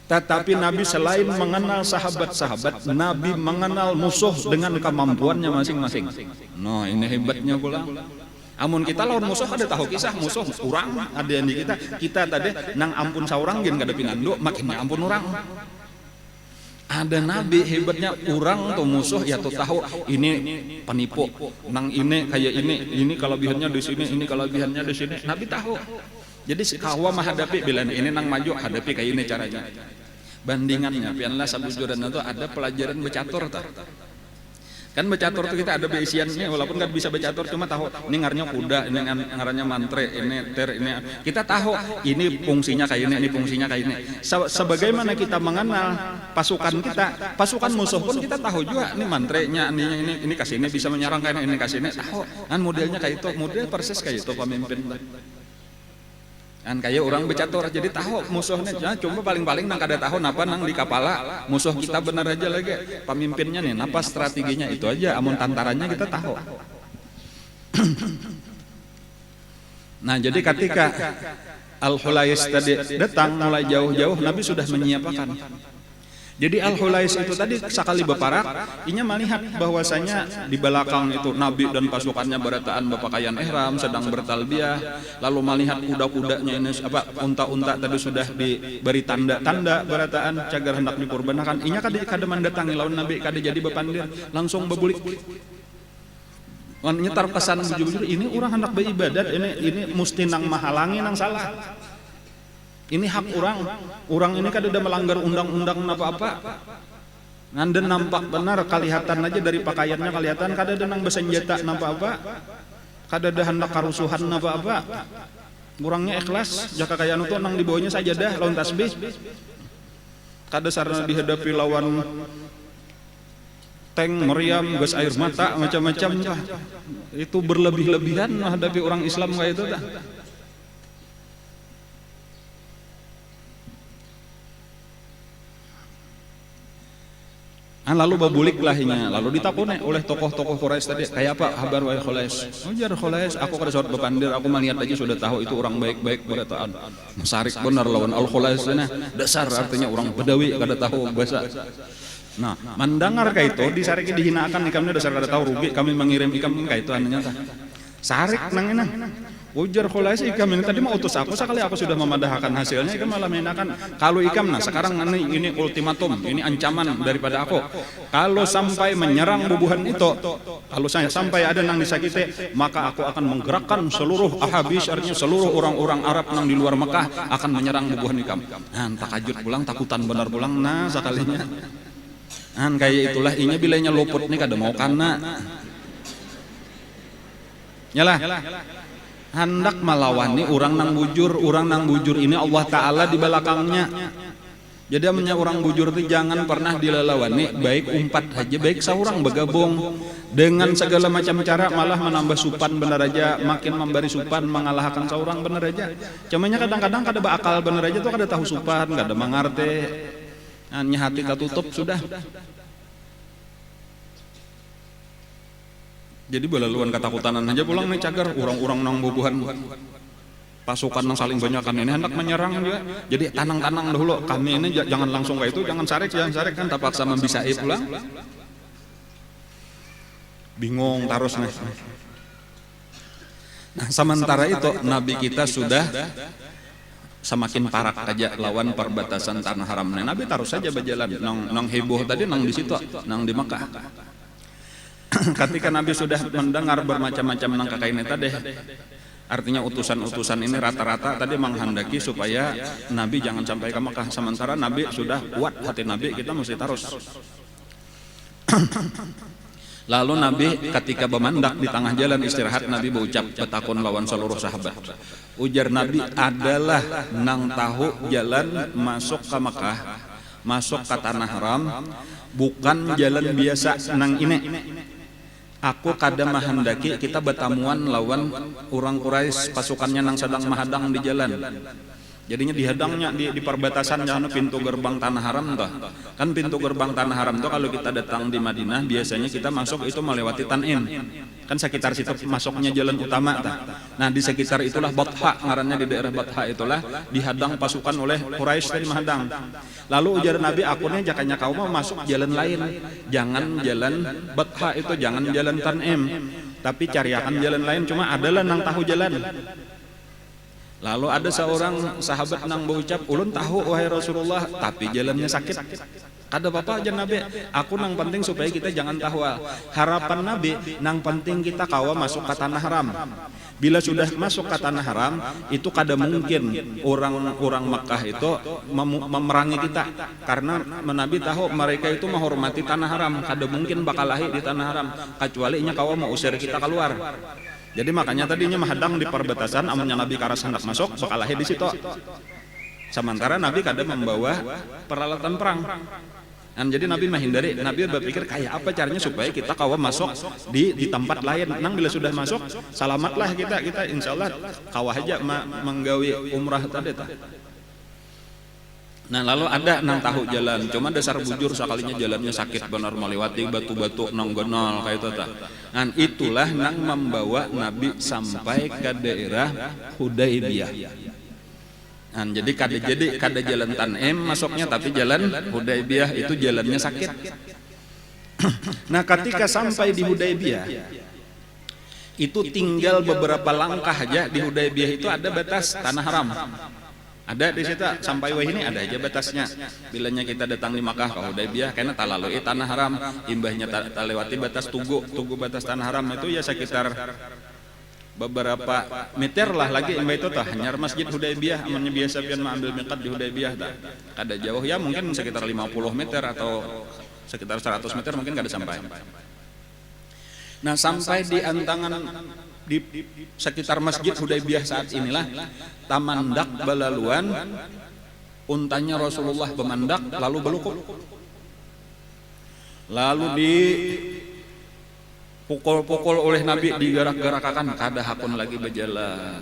Tetapi Nabi selain mengenal sahabat-sahabat, Nabi mengenal musuh dengan kemampuannya masing-masing. Nah, ini hebatnya pula. Amun kita lawan musuh ada tahu kisah musuh urang ada yang di kita tadi nang ampun saurang gen kada pinandu makinnya ampun urang. Ada Nabi hebatnya urang tuh musuh ya tuh tahu ini penipu nang ini kayak ini kelebihannya di sini ini kelebihannya di sini Nabi tahu. Jadi kawa menghadapi bila ini nang maju hadapi kayak ini caranya. Bandingannya pianlah sabujurana itu ada pelajaran becatur tah. Kan becatur tuh kita ada beisiannya walaupun nggak bisa becatur cuma tahu ini ngarnya kuda ini ngarannya mantre ini ter ini kita tahu ini fungsinya kayak ini fungsinya kayak ini sebagaimana kita mengenal pasukan kita pasukan musuh pun kita tahu juga ini mantrenya ini kasih ini bisa menyerang kayak ini kasih ini tahu kan modelnya kayak itu model persis kayak itu pemimpin kan kayak orang becatur jadi tahu musuhnya nah, cuma paling-paling nang kada tahu napa nang di kapala musuh kita benar aja lagi pemimpinnya nih napa strateginya itu aja amun tantarannya kita tahu. Nah jadi ketika Al-Hulais tadi datang mulai jauh-jauh Nabi sudah menyiapkan. Jadi Al-Hulais itu tadi sekali beparak, inya melihat bahwasanya di belakang itu Nabi dan pasukannya berataan berpakaian ihram sedang bertalbiyah, lalu melihat kuda-kudanya ini apa unta-unta tadi sudah diberi tanda-tanda berataan cagar hendak dikurbankan. Inya kada mendatangi lawan Nabi kada jadi bepandir, langsung bebulik. Nyetar kesan bujur-bujur ini orang hendak beribadat ini mesti nang mahalangi nang salah. Ini hak orang ini kan udah melanggar undang-undang apa-apa. Nganden nampak benar kelihatan aja dari pakaiannya kelihatan kada ada nang bersenjata apa-apa. Kada ada hendak karusuhan apa-apa. Orangnya ikhlas, jaka kaya anu tuh nang di bawahnya sajadah lawan tasbih. Kada sarana dihadapi lawan tank meriam, gas air mata macam-macam lah. Itu berlebih-lebihan menghadapi orang Islam kayak itu dah. Lalu babulik lahnya, lalu ditakuni oleh tokoh-tokoh Quraisy tadi, kayak apa kabar wahai Khulais? Ujar Khulais, aku kada sawat bepandir, aku melihat aja sudah tahu itu orang baik-baik berataan. Sarik benar lawan Al-Khulais sana, dasar artinya orang Bedawi kada tahu bahasa. Nah, mendengar kayak itu, disariki dihinakan ikamnya dasar kada tahu rugi, kami mengirim ikam kayak itu anehnya tah. Sarik nang ina. Ujar Khulais ikam ini tadi mau utus aku sekali aku sudah memadahkan hasilnya ikam malah menyenangkan kalau ikam nah sekarang ini ultimatum ini ancaman daripada aku kalau sampai menyerang bubuhan itu kalau saya sampai ada nang disakiti maka aku akan menggerakkan seluruh Ahabis artinya seluruh orang-orang Arab nang di luar Mekah akan menyerang bubuhan ikam nah takajut pulang takutan benar pulang nah sekalinya nah kayak itulah inya bilanya luput nih kada mau kana nyalah hendak melawani orang nang bujur ini Allah Ta'ala di belakangnya jadi amnya orang bujur itu jangan pernah dilalawani baik umpat aja baik seorang bergabung dengan segala macam cara malah menambah supan benar aja makin memberi supan mengalahkan seorang benar aja cumanya kadang-kadang kada bakal benar aja tuh kada tahu supan kada mengerti hanya hati tertutup sudah. Jadi belaluan ketakutan aja pulang nih cagar orang-orang nang bubuhan pasukan nang saling banyakan ini hendak menyerang juga. Jadi tanang-tanang dahulu kami ini jangan langsung kayak itu jangan sarik kan terpaksa membisai pulang. Bingung terus nih. Nah sementara itu Nabi kita sudah semakin parak aja lawan perbatasan tanah haram. Nah, Nabi terus saja berjalan nang heboh tadi nang di situ nang di Mekah. Ketika Nabi sudah mendengar bermacam-macam nang kakak ini tadi artinya utusan-utusan ini rata-rata tadi menghendaki supaya Nabi jangan sampai ke Mekah sementara Nabi sudah kuat hati Nabi kita mesti terus. Lalu Nabi ketika bemandak di tengah jalan istirahat Nabi berucap betakun lawan seluruh sahabat ujar Nabi adalah nang tahu jalan masuk ke Mekah masuk ke tanah haram bukan jalan biasa nang ini. Aku kada mahendaki kita bertamuan lawan orang Quraisy pasukannya nang sedang mahadang di jalan. Jadinya dihadangnya di perbatasan jangan pintu gerbang tanah haram toh. Kan pintu gerbang tanah haram toh kalau kita datang di Madinah biasanya kita masuk itu melewati Tan'im. Kan sekitar situ masuknya jalan utama toh. Nah, di sekitar itulah Batha, ngarannya di daerah Batha itulah dihadang pasukan oleh Quraisy dari mahadang. Lalu ujar Nabi, aku nih jakanya kau mau masuk jalan lain. Jangan jalan Batha itu, jangan jalan Tan'im. Tapi cariakan jalan lain, cuma adalah nang tahu jalan. Lalu ada seorang sahabat nang berucap, ulun tahu wahai Rasulullah, tapi jalannya sakit. Kada apa-apa aja Nabi, aku nang penting supaya kita jangan tahu. Harapan Nabi nang penting kita kawa masuk ke tanah haram. Bila sudah masuk ke tanah haram, itu kada mungkin orang Makkah itu memerangi kita. Karena Nabi tahu mereka itu menghormati tanah haram, kada mungkin bakal lahir di tanah haram, kecuali nya kawa mau usir kita keluar. Jadi makanya tadinya mahadang di perbatasan, amunnya Nabi karas hendak masuk, bakal lahir di situ. Sementara Nabi kada membawa peralatan perang. Dan jadi Nabi menghindari, Nabi berpikir kayak apa caranya supaya kita kawa masuk di tempat lain. Nang bila sudah masuk, selamatlah kita insya Allah kawa aja menggawi umrah tadi. Nah lalu ada nang tahu jalan, cuma dasar bujur sekalinya jalannya sakit benar melewati batu-batu nang gonol kayak itu tak. Dan itulah nang membawa Nabi sampai ke daerah Hudaybiyah. Nah, jadi kada jalan Tan'im masuknya, tapi jalan Hudaybiyah itu jalannya sakit. Nah ketika sampai di Hudaybiyah itu tinggal beberapa langkah aja. Di Hudaybiyah itu ada batas tanah haram. Ada di situ sampai wah ini ada aja batasnya. Bilanya kita datang di Makkah ke Hudaybiyah karena tak lalui tanah haram, imbahnya tak lewati batas tugu batas tanah haram itu ya sekitar beberapa meter lah lagi imbah itu tah hanya masjid Hudaybiyah amannya biasa pian ambil miqat di Hudaybiyah tah. Kada jauh ya mungkin sekitar 50 meter atau sekitar 100 meter mungkin kada sampai. Nah, sampai di antangan di sekitar masjid Hudaybiyah saat inilah tamandak balaluan untanya Rasulullah bemandak lalu belukuk, lalu dipukul-pukul oleh Nabi, digerak-gerakakan kada hakun lagi berjalan.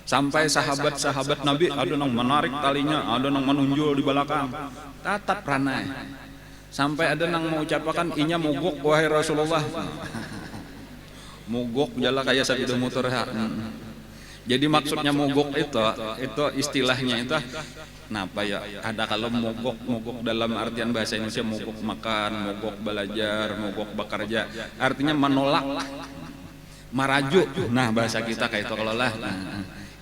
Sampai sahabat-sahabat Nabi ada yang menarik talinya, ada yang menunjul di belakang, tatap ranai. Sampai ada yang mengucapkan inya mogok wahai Rasulullah. Mogok jala kayak sabda motor. Jadi maksudnya mogok itu istilahnya itu kenapa ya? Ada kalau mogok dalam artian bahasa Indonesia mogok makan, mogok belajar, mogok bekerja. Artinya menolak, marajuk. Nah bahasa kita kayak itu kalau lah.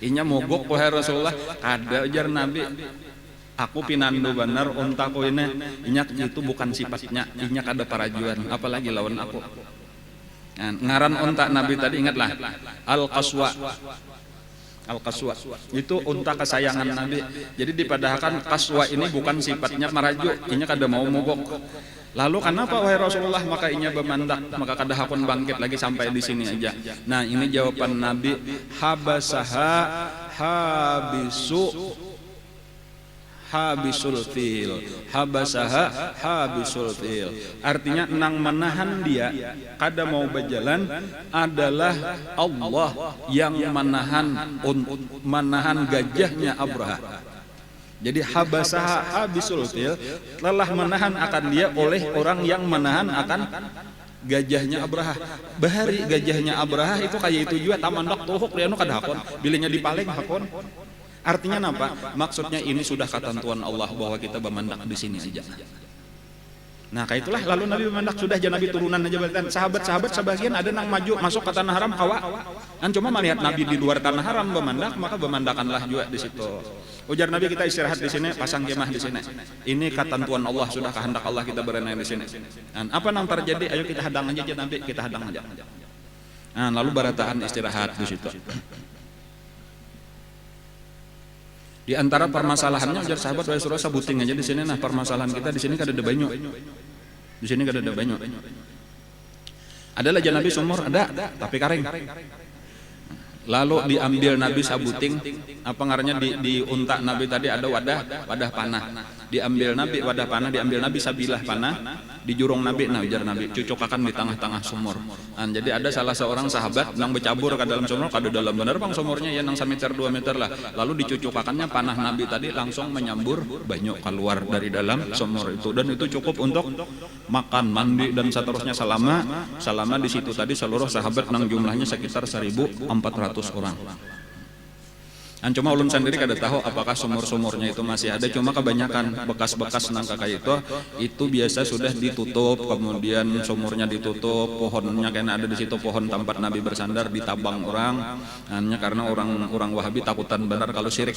Inya mogok wahai Rasulullah. Kada ajar Nabi. Aku pinandu benar untaku ini. Inya itu bukan sifatnya. Inya kada parajuan. Apalagi lawan aku. Nah, ngaran unta Nabi tadi ingatlah Al-Qaswa itu unta kesayangan Nabi. Jadi dipadahkan Qaswa ini bukan sifatnya merajuk, inya kada mau mogok. Lalu kenapa wahai Rasulullah maka inya bemandak, maka kada hakun bangkit lagi sampai di sini aja. Nah ini jawaban Nabi, habasaha habisul fil, habasaha habisul fil. Artinya nang menahan dia kada mau berjalan adalah Allah yang menahan gajahnya Abraha. Jadi habasaha habisul fil telah menahan akan dia oleh orang yang menahan akan gajahnya Abraha. Bahari gajahnya Abraha itu kayak itu juga tamandak tuhuk dia nu kada hakun, bilanya dipaling hakun. Artinya apa? Maksudnya ini sudah ketentuan Allah bahwa kita bemandak di sini aja. Nah, kayak itulah lalu Nabi bemandak sudah aja Nabi turunan aja balikan. Sahabat-sahabat sebagian ada nang maju masuk ke tanah haram kawa. Kan cuma melihat Nabi di luar tanah haram bemandak, maka bemandakanlah juga di situ. Ujar Nabi kita istirahat di sini, pasang kemah di sini. Ini ketentuan Allah, sudah kehendak Allah kita berenang di sini. Dan apa nang terjadi? Ayo kita hadang aja Nabi, kita hadang aja. Nah, lalu barataan istirahat di situ. Di antara permasalahannya ujar sahabat wahai Rasulullah sebuting aja di sini. Nah permasalahan kita di sini kada ada banyu. Di sini kada ada banyu. Ada aja Nabi sumur ada tapi kering. Lalu diambil Nabi sabuting, apa ngarannya di unta Nabi tadi ada wadah panah. Diambil Nabi wadah panah, diambil Nabi sabilah panah, di jurung Nabi, nah ujar Nabi, cucokakan di tengah-tengah sumur. Jadi ada salah seorang sahabat nang bercabur ke dalam sumur, kada dalam bener bang sumurnya ya nang 1 meter 2 meter lah. Lalu dicucukakannya panah Nabi tadi langsung menyambur banyak keluar dari dalam sumur itu, dan itu cukup untuk makan, mandi dan seterusnya selama di situ tadi seluruh sahabat nang jumlahnya sekitar 1.400 orang. Cuma ulun sendiri kada tahu apakah sumur-sumurnya itu masih ada, cuma kebanyakan bekas-bekas nang kakak itu biasa sudah ditutup, kemudian sumurnya ditutup, pohonnya kena ada di situ, pohon tempat Nabi bersandar ditabang orang, hanya karena orang Wahabi takutan benar kalau syirik.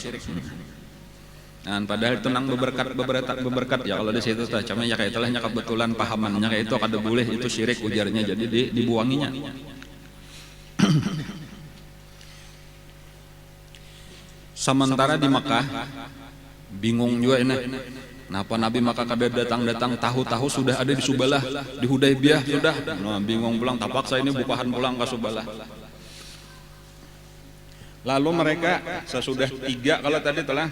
Padahal itu nang beberkat ya kalau di situ tah, cuma ya kayak itulah kebetulan pahamannya kayak itu kada boleh itu syirik ujarnya, jadi dibuanginya. Sementara di Mekah bingung juga ini, kenapa Nabi Mekah kada datang tahu-tahu sudah ada di Subalah, di Hudaybiyah sudah, bingung pulang, tapaksa ini bukahan pulang ke Subalah. Lalu mereka sesudah 3 kalau tadi telah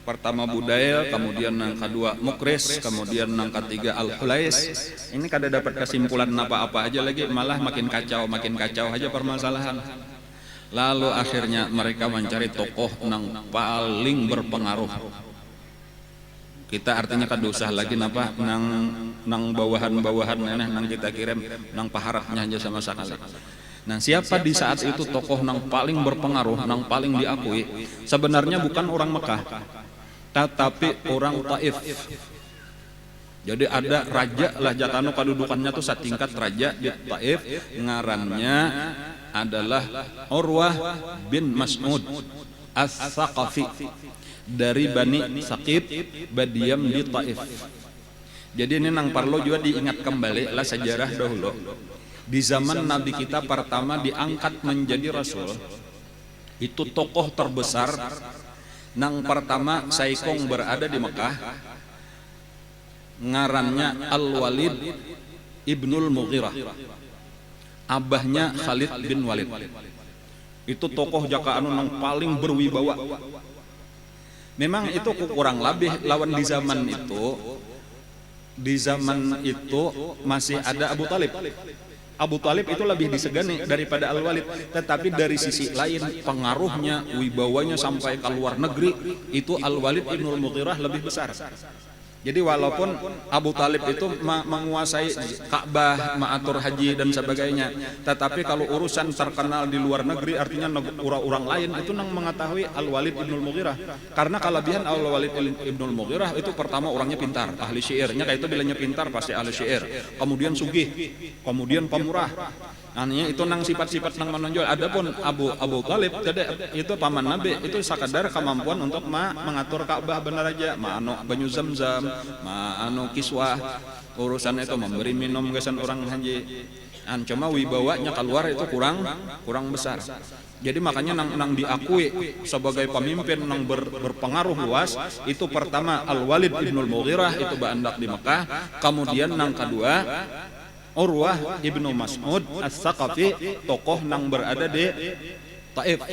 pertama Budail, kemudian yang kedua Mukris, kemudian yang ketiga Al-Hulais, ini kada dapat kesimpulan apa-apa aja lagi, malah makin kacau aja permasalahan. Lalu akhirnya mereka mencari tokoh yang paling berpengaruh. Kita artinya kada usah lagi napa nang bawahan nang kita kirim nang paharapnya aja sama sekali. Nah, siapa di saat itu tokoh nang paling berpengaruh, nang paling diakui? Sebenarnya bukan orang Mekah, tetapi orang Taif. Jadi ada raja lah jatano kedudukannya tuh setingkat raja di Taif, ngarannya adalah Urwah bin Mas'ud As-Saqafi dari Bani Saqif Badiam di Taif. Jadi ini nang perlu juga diingat kembali lah sejarah dahulu. Di zaman Nabi kita pertama diangkat menjadi Rasul, itu tokoh terbesar nang pertama saikong berada di Mekah, ngarannya Al-Walid Ibnul Mughirah, abahnya Khalid bin Walid. Itu tokoh jaka anu nang paling berwibawa. Memang itu kurang lebih lawan di zaman itu. Di zaman itu masih ada Abu Talib. Abu Talib itu lebih disegani daripada Al-Walid, tetapi dari sisi lain pengaruhnya, wibawanya sampai ke luar negeri itu Al-Walid Ibnul Mughirah lebih besar. Jadi walaupun Abu Talib itu menguasai Ka'bah, mengatur haji dan sebagainya, tetapi kalau urusan terkenal di luar negeri, artinya orang lain itu nang mengetahui Al-Walid Ibnul Mughirah. Karena kelebihan Al-Walid Ibnul Mughirah itu pertama orangnya pintar, ahli syairnya kayak itu bilangnya pintar pasti ahli syair. Kemudian sugih, kemudian pemurah. Artinya itu nang sifat-sifat nang menonjol. Adapun Abu Talib itu paman Nabi, itu sekadar kemampuan untuk mengatur Ka'bah benar aja, anu banyu Zamzam, anu kiswah, urusan itu memberi minum gesan orang haji. Cuma wibawanya keluar itu kurang besar. Jadi makanya nang diakui sebagai pemimpin nang berpengaruh luas itu pertama Al-Walid Ibnul Mughirah, itu baandak di Mekah. Kemudian nang kedua Urwah Ibnu Mas'ud As-Saqafi, tokoh nang berada di Taif.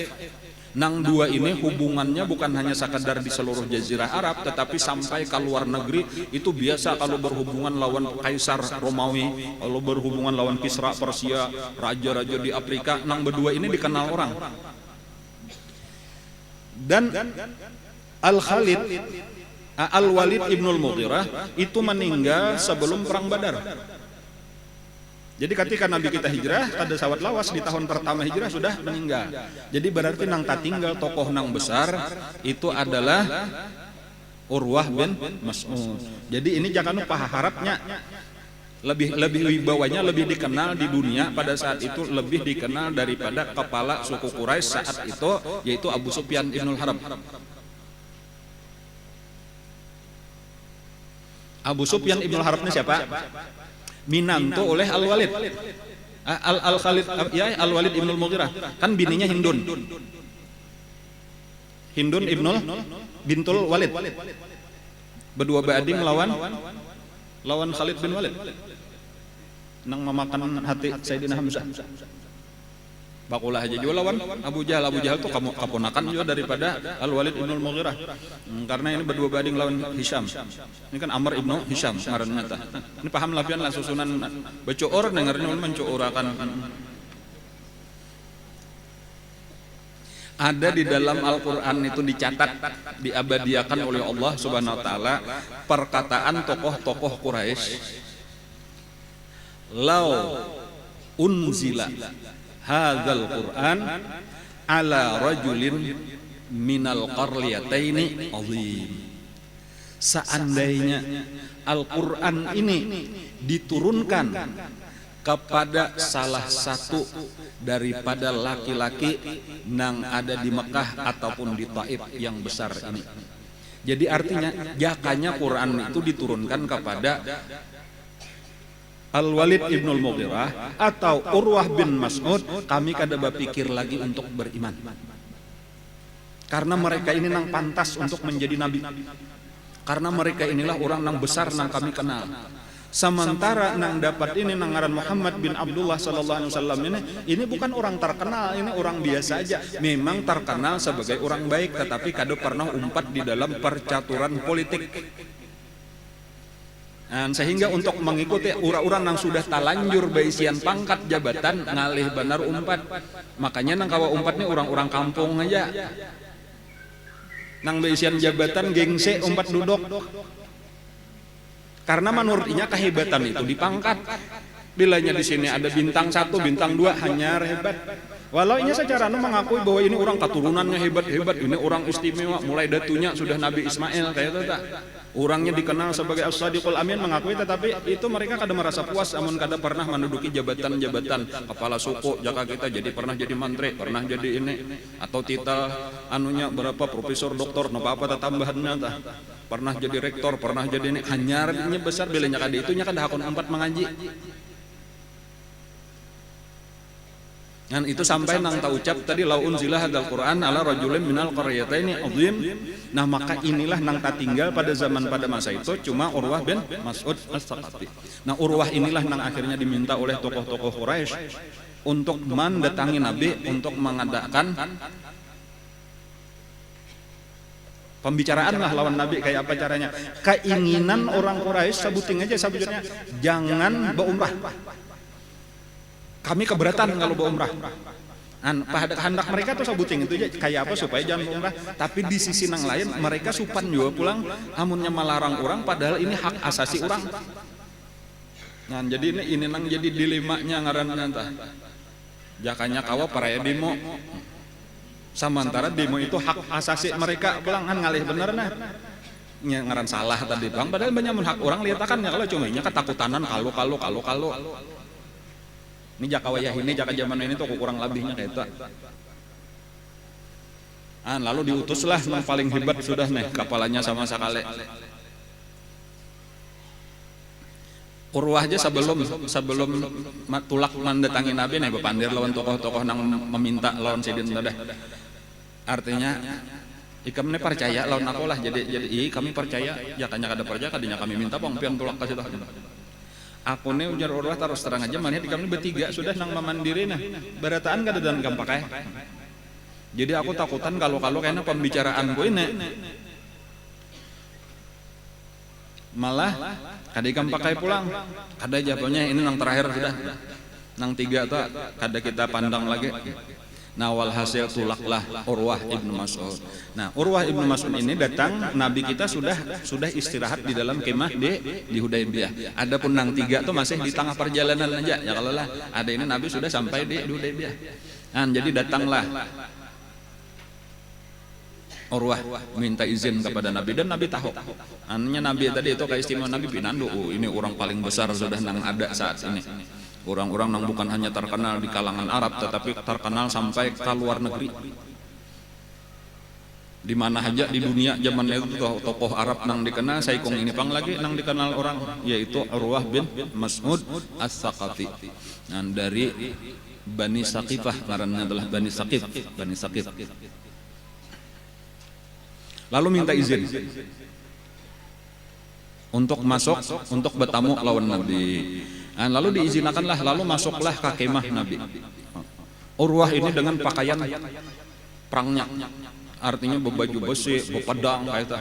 Nang dua ini hubungannya bukan hanya sekadar di seluruh jazirah Arab, tetapi sampai ke luar negeri. Itu biasa kalau berhubungan lawan Kaisar Romawi, kalau berhubungan lawan Kisra Persia, raja-raja di Afrika, nang berdua ini dikenal orang. Dan Al-Khalid Al-Walid Ibnul Mughirah itu meninggal sebelum perang Badar. Jadi ketika Nabi kita hijrah, pada sawat lawas di tahun pertama hijrah sudah meninggal. Jadi berarti nang tinggal tokoh nang besar itu adalah Urwah bin Mas'ud. Jadi ini jangan lupa harapnya lebih wibawanya, lebih dikenal di dunia pada saat itu, lebih dikenal daripada kepala suku Quraisy saat itu, yaitu Abu Sufyan Ibnul Harb. Abu Sufyan Ibnul Harb ini siapa? Minantu oleh Al-Walid. Al-Khalid ya, Al-Walid Ibnul Mughirah. Kan bininya Hindun Ibnul bintul Walid. Berdua beading lawan Khalid bin Walid. Nang memakan hati Sayyidina Hamzah. Bakulah aja juga lawan Abu Jahal. Abu Jahal tuh keponakan juga daripada Al-Walid ibnul Mughirah. Karena ini berdua banding lawan Hisham. Ini kan Amr ibnu Hisham ngaranna tah. Ini paham lapian lah susunan becoor dengarnya mencourakan. Ada di dalam Al-Qur'an itu dicatat, diabadiakan oleh Allah Subhanahu wa taala perkataan tokoh-tokoh Quraisy. Lau unzila hadzal Qur'an ala rajulin minal qaryataini azim. Seandainya Al-Qur'an ini diturunkan kepada salah satu daripada laki-laki yang ada di Mekah ataupun di Taif yang besar ini. Jadi artinya jakanya Quran itu diturunkan kepada Al-Walid ibnul Mughirah atau Urwah bin Mas'ud, kami kada berpikir lagi untuk beriman. Karena mereka ini nang pantas untuk menjadi nabi. Karena mereka inilah orang nang besar nang kami kenal. Sementara nang dapat ini nang ngaran Muhammad bin Abdullah sallallahu alaihi wasallam ini bukan orang terkenal, ini orang biasa aja. Memang terkenal sebagai orang baik, tetapi kada pernah umpat di dalam percaturan politik. Dan sehingga untuk mengikuti ura-uran yang sudah talanjur baisian pangkat jabatan ngalih benar umpat. Makanya nang kawa umpat ini orang-orang kampung aja. Nang baisian jabatan gengse umpat duduk. Karena menurutnya kehebatan itu di pangkat. Bilanya di sini ada bintang 1, bintang 2 hanya hebat. Walau ini secara mengakui bahwa ini orang keturunannya hebat-hebat, ini orang istimewa, mulai datunya sudah Nabi Ismail kayak itu tak. Orangnya dikenal sebagai As-Sadiqul Amin mengakui, tetapi itu mereka kada merasa puas, namun kada pernah menduduki jabatan-jabatan kepala suku. Jaka kita jadi pernah jadi menteri, pernah jadi ini atau titel anunya berapa profesor, doktor, napa apa tambahannya tah. Pernah jadi rektor, pernah jadi ini hanyarnya besar bilanya kada itunya kada hakun 4 mengaji. Dan itu sampai nang tak ucap tadi lau unzilah hadzal Qur'an ala rajulin minal qaryataini azim. Nah maka inilah nang tak tinggal pada zaman pada masa itu cuma Urwah bin Mas'ud As-Saqafi. Nah Urwah inilah nang akhirnya diminta oleh tokoh-tokoh Quraisy untuk mendatangi Nabi untuk mengadakan pembicaraan lah lawan Nabi. Kayak apa caranya? Keinginan orang Quraisy sebuting aja sebutnya jangan berumrah. Kami keberatan kalau berumrah. Hendak mereka tuh sebuting itu aja kayak apa supaya jangan berumrah. Tapi di sisi yang lain mereka supan juga pulang, amunnya melarang orang padahal ini hak asasi orang. Nah jadi ini nang jadi dilemanya ngaranna tah. Jakanya kawa paraya demo. Sementara demo itu hak asasi mereka pulang kan ngalih bener nah. Ngaran salah tadi bang. Padahal banyak hak orang liatakan ya kalau cuma nya ketakutanan kalau. Ini jaka wayah ini, jaka zaman ini tuh kurang lebihnya kayak itu. Lalu diutuslah yang paling hebat sudah nih kepalanya sama sekali. Urwah aja sebelum tulak mendatangi Nabi nih bepandir lawan tokoh-tokoh nang meminta lawan sidin tadi. Artinya ikam ini percaya lawan aku lah jadi kami percaya jakanya kada percaya kadinya kami minta pangpian tulak kasih tahu. Aku nih ujar Urwah terus terang aja melihat di kami bertiga sudah nang memandiri nah berataan kada dan kam pakai. Jadi aku takutan kalau kayaknya pembicaraanku ini malah kada ikam pakai pulang. Kada jawabannya ini nang terakhir sudah. Nang 3 tuh kada kita pandang lagi. Nah walhasil tulaklah Urwah ibnu Mas'ud. Nah Urwah ibnu Mas'ud ini datang, Nabi kita sudah istirahat di dalam kemah di Hudaybiyah. Adapun nang 3 tuh masih di tengah perjalanan aja. Ya kalau lah ada ini Nabi sudah sampai di Hudaybiyah. Nah jadi datanglah Urwah minta izin kepada Nabi dan Nabi tahu. Annya Nabi tadi itu keistimewaan Nabi pinandu. Ini orang paling besar sudah nang ada saat ini. Orang-orang yang bukan hanya terkenal di kalangan Arab tetapi terkenal sampai ke luar negeri. Di mana aja di dunia zaman itu tokoh Arab nang dikenal saikong ini pang lagi nang dikenal orang yaitu Urwah bin Mas'ud As-Saqafi. Dan dari Bani Saqifah ngarannya adalah Bani Saqif. Lalu minta izin untuk masuk untuk bertamu lawan Nabi. Lalu diizinkanlah, lalu masuklah ke kemah Nabi. Urwah ini dengan pakaian perangnya, artinya berbaju besi, berpedang kayak itu.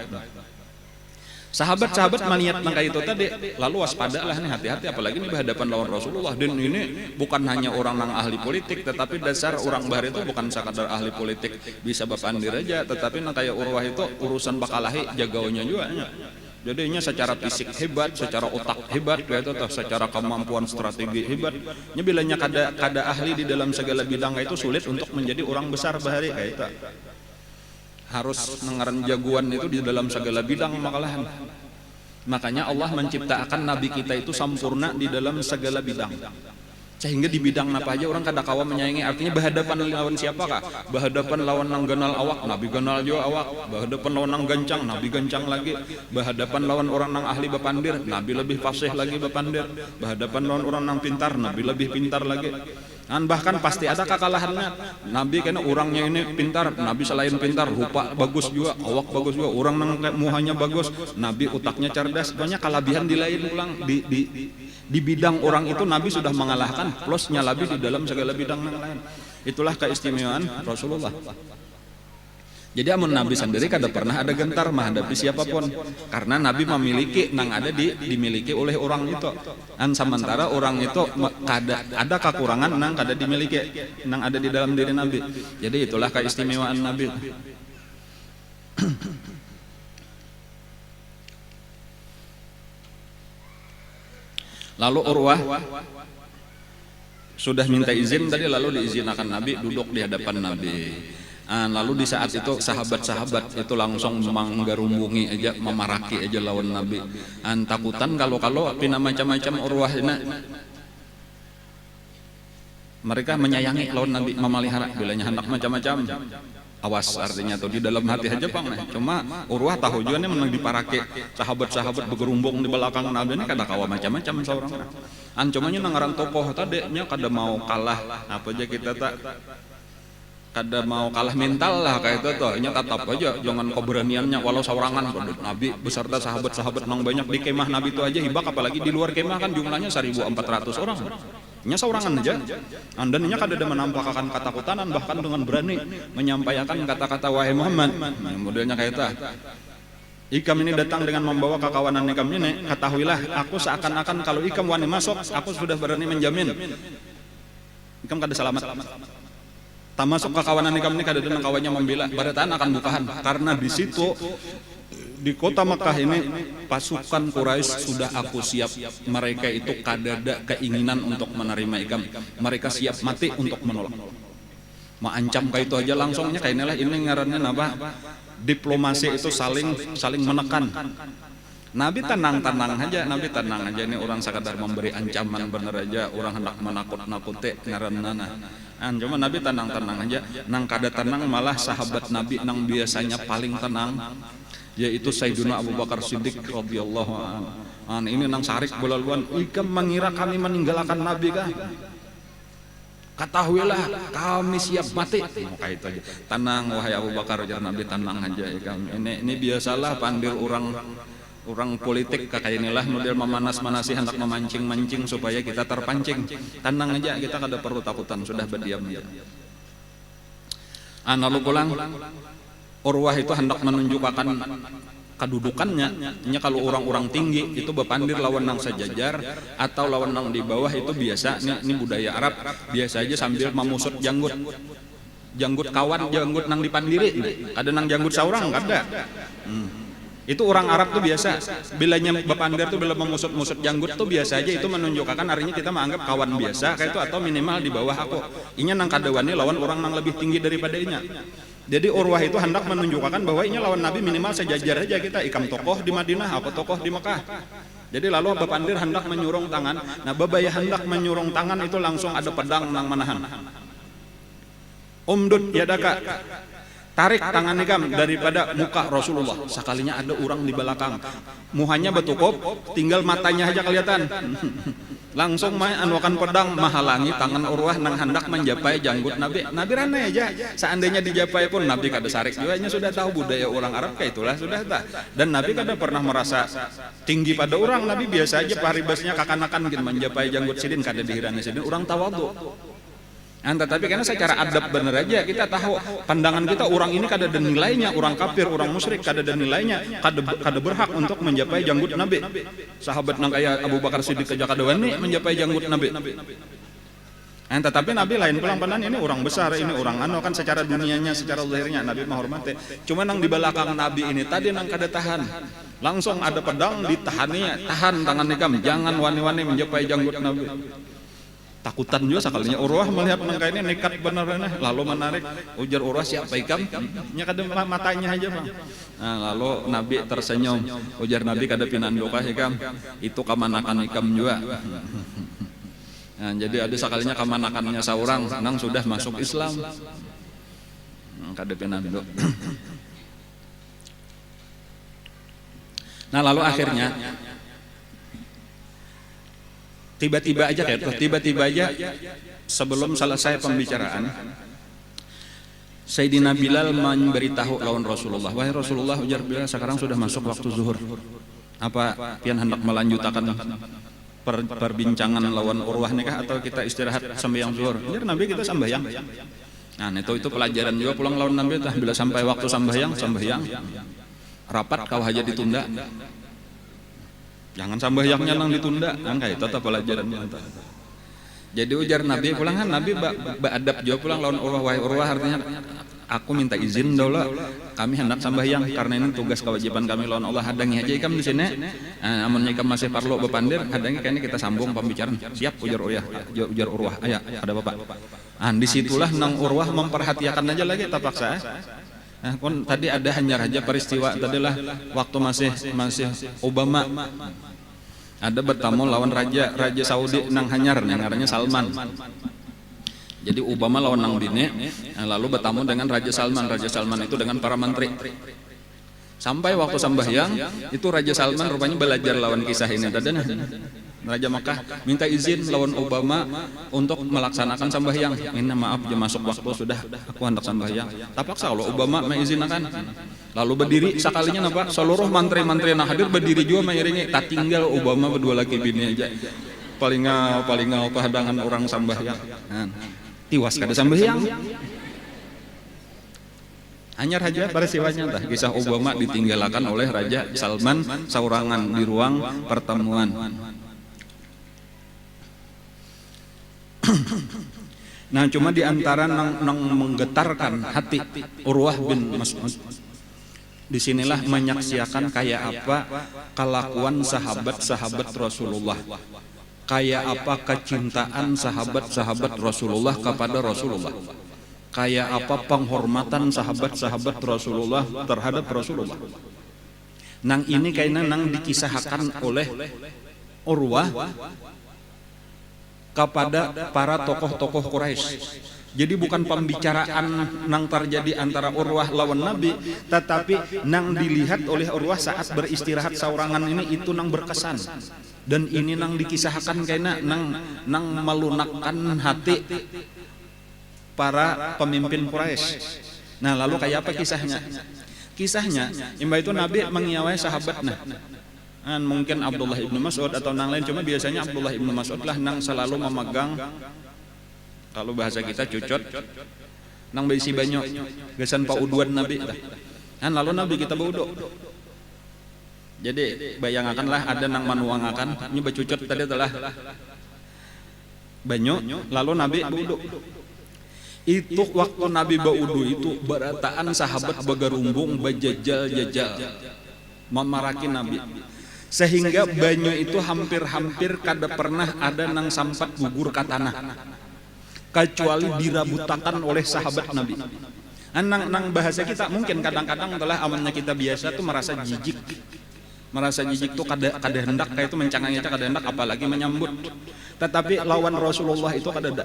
Sahabat-sahabat maniat nang kayak itu tadi, lalu waspada lah nih, hati-hati apalagi nih berhadapan lawan Rasulullah. Dan ini bukan hanya orang nang ahli politik, tetapi dasar orang bahar itu bukan sekadar ahli politik bisa bapandir aja, tetapi nang kayak Urwah itu urusan bakalahi jagaunya juga. Jadinya secara fisik hebat, secara otak hebat, kayak itu, secara kemampuan strategi hebat. Nya bilanya kada ahli di dalam segala bidang itu sulit untuk menjadi orang besar bahari kayak itu. Harus mengaran jagoan itu di dalam segala bidang makalahan. Makanya Allah menciptakan nabi kita itu sempurna di dalam segala bidang. Sehingga di bidang apa aja orang kada kawa menyayangi, artinya berhadapan lawan siapakah? Berhadapan lawan nang ganal awak, nabi ganal juga awak. Berhadapan lawan nang gancang, nabi gancang lagi. Berhadapan lawan orang nang ahli bapandir, nabi lebih fasih lagi bapandir. Berhadapan lawan orang nang pintar, nabi lebih pintar lagi. Dan bahkan pasti ada kekalahannya. Nabi karena orangnya ini pintar, Nabi selain pintar, rupa bagus juga, awak bagus juga, orang nang muhanya bagus, Nabi utaknya cerdas. Banyak kelebihan di lain ulang di bidang orang itu Nabi sudah mengalahkan, plusnya lebih di dalam segala bidang yang lain. Itulah keistimewaan Rasulullah. Jadi amun Nabi sendiri kada pernah ada gentar menghadapi siapapun, karena Nabi memiliki nang ada dimiliki oleh orang itu. Dan sementara orang itu ada kekurangan nang kada dimiliki, nang ada di dalam diri Nabi. Jadi itulah keistimewaan Nabi. Lalu Urwah sudah minta izin tadi, lalu diizinkan Nabi duduk di hadapan Nabi. Lalu di saat itu sahabat-sahabat itu langsung menggarumbungi aja, memaraki aja lawan Nabi. Takutan kalau pina macam-macam Urwah ini. Mereka menyayangi lawan Nabi, memelihara bilanya hendak macam-macam. Awas artinya tuh di dalam hati aja Bang. Cuma Urwah tahu juga nih menang diparaki sahabat-sahabat bergerumbung di belakang Nabi ini kada kawa macam-macam seorang. Cumanya nangaran tokoh tadi nya kada mau kalah apa aja kita tak kada mau kalah mental lah kayak itu tuh, nya tetap aja jangan keberaniannya walau seorangan. Nabi beserta sahabat-sahabat nang banyak di kemah Nabi itu aja hibak, apalagi di luar kemah kan jumlahnya 1.400 orang. Nya seorangan aja. Anda nya kada ada menampakkan ketakutan, bahkan dengan berani menyampaikan kata-kata wahai Muhammad. Modelnya kayak itu. Ikam ini datang dengan membawa kekawanan ikam ini, ketahuilah aku seakan-akan kalau ikam wani masuk, aku sudah berani menjamin ikam kada selamat. Termasuk kekawanan ikam ini kada ada kawannya membela, barataan akan bukahan. Karena di situ di kota Mekah ini pasukan Quraisy sudah aku siap, mereka itu kada ada keinginan untuk menerima ikam, mereka siap mati untuk menolak. Maancam kayak itu aja langsungnya kayak inilah ini ngarannya apa? Diplomasi itu saling menekan. Nabi tenang-tenang aja, Nabi tenang aja, ini orang sekadar memberi ancaman bener aja, orang hendak menakut-nakuti ngaranana. Cuma Nabi tenang-tenang aja, nang kada tenang malah sahabat Nabi nang biasanya paling tenang, yaitu Sayyiduna Abu Bakar Siddiq radhiyallahu anhu. Ini nang sarik bolaluan, ikam mengira kami meninggalkan Nabi kah? Ketahuilah kami siap mati. Kayak itu aja. Tenang wahai Abu Bakar, jar Nabi tenang aja ikam. Ini biasalah pandir orang politik kayak inilah model memanas-manasi hendak memancing-mancing supaya kita terpancing. Tenang aja, kita kada perlu takutan, sudah berdiam aja. Lalu pulang Urwah itu hendak menunjukkan kedudukannya. Nya kalau orang-orang tinggi itu bepandir lawan nang sejajar atau lawan nang di bawah itu biasa. Ini budaya Arab, biasa aja sambil memusut janggut kawan, janggut nang dipandiri. Kada nang janggut saurang kada. Itu orang Arab tuh biasa, bilanya bepandir tuh bila memusut-musut janggut tuh biasa aja, itu menunjukkan artinya kita menganggap kawan biasa kayak itu, atau minimal di bawah aku. Inya nang kadawani lawan orang nang lebih tinggi daripada inya. Jadi Urwah itu hendak menunjukkan bahwa inya lawan Nabi minimal sejajar aja kita, ikam tokoh di Madinah, apa tokoh di Mekah. Jadi lalu bepandir hendak menyurung tangan. Nah babaya hendak menyurung tangan itu langsung ada pedang nang menahan. Umdud yadaka, tarik tangan ikam daripada muka Rasulullah. Sekalinya ada orang di belakang, muhanya betukup, tinggal matanya aja kelihatan. Langsung anukan pedang menghalangi tangan Urwah nang hendak menjapai janggut Nabi. Nabi rana aja, seandainya dijapai pun Nabi kada sarik juga. Sudah tahu budaya orang Arab kayak itulah sudah tak. Dan Nabi kada pernah merasa tinggi pada orang. Nabi biasa aja paribasnya kakanakan mungkin menjapai janggut sidin kada dihirani sidin. Orang tawadu. Tetapi karena secara adab bener aja kita tahu pandangan kita orang ini kada ada nilainya, orang kafir, orang musyrik kada ada nilainya, kada berhak untuk menjapai janggut Nabi. Sahabat nang kaya Abu Bakar Siddiq aja kada wani menjapai janggut Nabi. Tetapi Nabi lain pulang panan ini orang besar, ini orang kan secara dunianya, secara zahirnya Nabi menghormati. Cuma nang di belakang Nabi ini tadi nang kada tahan. Langsung ada pedang ditahani, tahan tangan nikam, jangan wani-wani menjapai janggut Nabi. Takutan juga sekalinya Urwah melihat nangka ini nekat benar lalu menarik ujar Urwah siapa ikam nya kada matanya aja Bang. Lalu Nabi tersenyum ujar Nabi kada pinandokah ikam itu kamanakan ikam juga. Jadi ada sekalinya kamanakannya seorang nang sudah masuk Islam kada pinandok. Lalu akhirnya tiba-tiba aja sebelum selesai pembicaraan Sayyidina Bilal memberitahu lawan Rasulullah, wahai Rasulullah, ujar Bilal, sekarang sudah masuk waktu zuhur, apa pian hendak melanjutkan perbincangan lawan Urwah nikah atau kita istirahat sembahyang zuhur? Ujar Nabi, kita sembahyang. Itu pelajaran juga pulang lawan Nabi, bila sampai waktu sembahyang rapat kau aja ditunda. Jangan sembahyangnya nang ditunda, kayak tetap pelajarannya. Jadi ujar Nabi pulang kan Nabi beadab juga pulang lawan Urwah, wahai Urwah, artinya aku minta izin dahulu, kami hendak sembahyang karena ini tugas kewajiban kami lawan Allah. Hadangi aja ikam di sini. Amun ikam masih perlu bepandir, hadangi kayaknya kita sambung pembicaraan. Siap ujar Urwah. Aya ada Bapak. Disitulah nang Urwah memperhatikan aja lagi terpaksa. Tadi ada hanya raja peristiwa tadilah waktu masih Obama ada bertamu lawan raja Saudi nang hanyar yang namanya Salman. Jadi Obama lawan nang bini, lalu bertamu dengan Raja Salman itu dengan para menteri. Sampai waktu sembahyang itu Raja Salman rupanya belajar lawan kisah ini tadi. Raja Makkah minta izin lawan Obama untuk melaksanakan sembahyang. Ini maaf, masuk waktu sudah, aku hendak sembahyang. Terpaksa kalau Obama mengizinkan. Lalu berdiri sekalinya napa? Seluruh menteri-menteri yang hadir berdiri juga mengiringi. Tak tinggal Obama berdua laki bini aja. Paling apa hadangan orang sembahyang. Tiwas kada sembahyang. Hanya raja peristiwanya tah kisah Obama ditinggalkan oleh Raja Salman saurangan di ruang pertemuan. Cuma diantara nang menggetarkan hati Urwah bin Mas'ud, disinilah menyaksikan kayak apa kelakuan sahabat-sahabat Rasulullah, kayak apa kecintaan sahabat-sahabat Rasulullah kepada Rasulullah, kayak apa penghormatan sahabat-sahabat Rasulullah terhadap Rasulullah. Nang ini kayaknya nang dikisahkan oleh Urwah kepada para tokoh-tokoh Quraisy. Jadi bukan pembicaraan nang terjadi antara Urwah lawan Nabi, tetapi nang dilihat oleh Urwah saat beristirahat saurangan ini itu nang berkesan. Dan ini nang dikisahkan kayaknya nang melunakkan hati para pemimpin Quraisy. Lalu kayak apa kisahnya? Kisahnya, imba itu Nabi mengiawai sahabatnya. Mungkin Abdullah ibnu Mas'ud atau nang lain, cuma biasanya Abdullah ibnu Mas'ud lah nang selalu memegang, kalau bahasa kita cucot, nang berisi banyak gesan pauduan Nabi lah. Lalu Nabi kita baudo. Jadi bayangakanlah ada nang manuangakan, ini bacucot tadi telah banyak, lalu Nabi baudo. Itu waktu Nabi baudo itu berataan sahabat bagarumbung bajajal-jajal memaraki Nabi. Sehingga banyu itu hampir-hampir kada pernah ada nang sampat gugur ke tanah kecuali dirabutakan oleh sahabat Nabi. Nang bahasa kita mungkin kadang-kadang telah amannya kita biasa tuh merasa jijik tuh kada hendak kayak itu mencangangnya kada hendak apalagi menyambut. Tetapi lawan Rasulullah itu kada ada.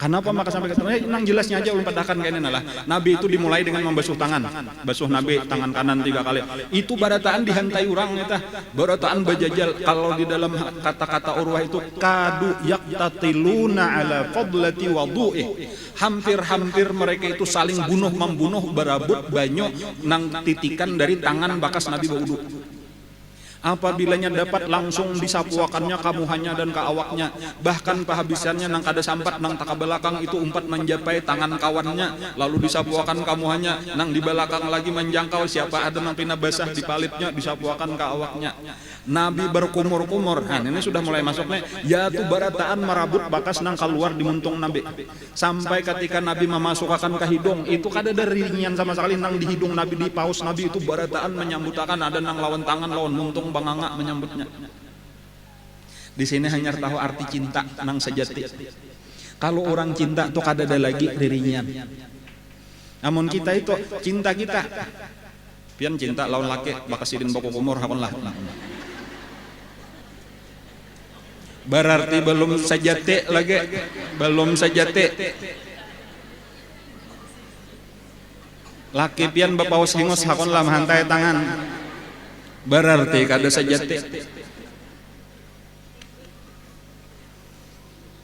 Kenapa maka sampai ketemu nang jelasnya aja ulun padahkan kayak ini nalah. Nabi itu dimulai dengan membasuh tangan. Basuh Nabi tangan kanan 3 kali. Itu barataan dihantai orang eta. Barataan bajajal kalau di dalam kata-kata Urwah itu kadu yaqtatiluna ala fadlati wudu'i. Hampir-hampir mereka itu saling membunuh berabut banyak nang titikan dari tangan bakas Nabi berwudu. Apabilanya dapat langsung disapuakannya kamuhannya dan kaawaknya, bahkan pahabisannya nang kada sampat nang taka belakang itu umpat menjapai tangan kawannya, lalu disapuakan kamuhannya nang di belakang lagi menjangkau siapa ada nang pina basah di palitnya disapuakan kaawaknya. Nabi berkumur-kumur. Nah, ini sudah mulai masuknya ya tu barataan marabut bakas nang keluar di muntung Nabi. Sampai ketika Nabi memasukkan ke hidung itu kada ada ringan sama sekali nang di hidung Nabi, di paus Nabi itu barataan menyambutakan, ada nang lawan tangan lawan muntung banganga menyambutnya. Di sini hanya tahu arti cinta nang sejati. Kalau orang cinta tuh kada ada lagi ririnya. Namun kita itu cinta kita, pian cinta lawan laki bakasidin boko kumur hakon lah. Berarti belum sejati lagi, belum sejati. Laki pian bapaus hingus hakon lah hantai tangan. Berarti kada sejati.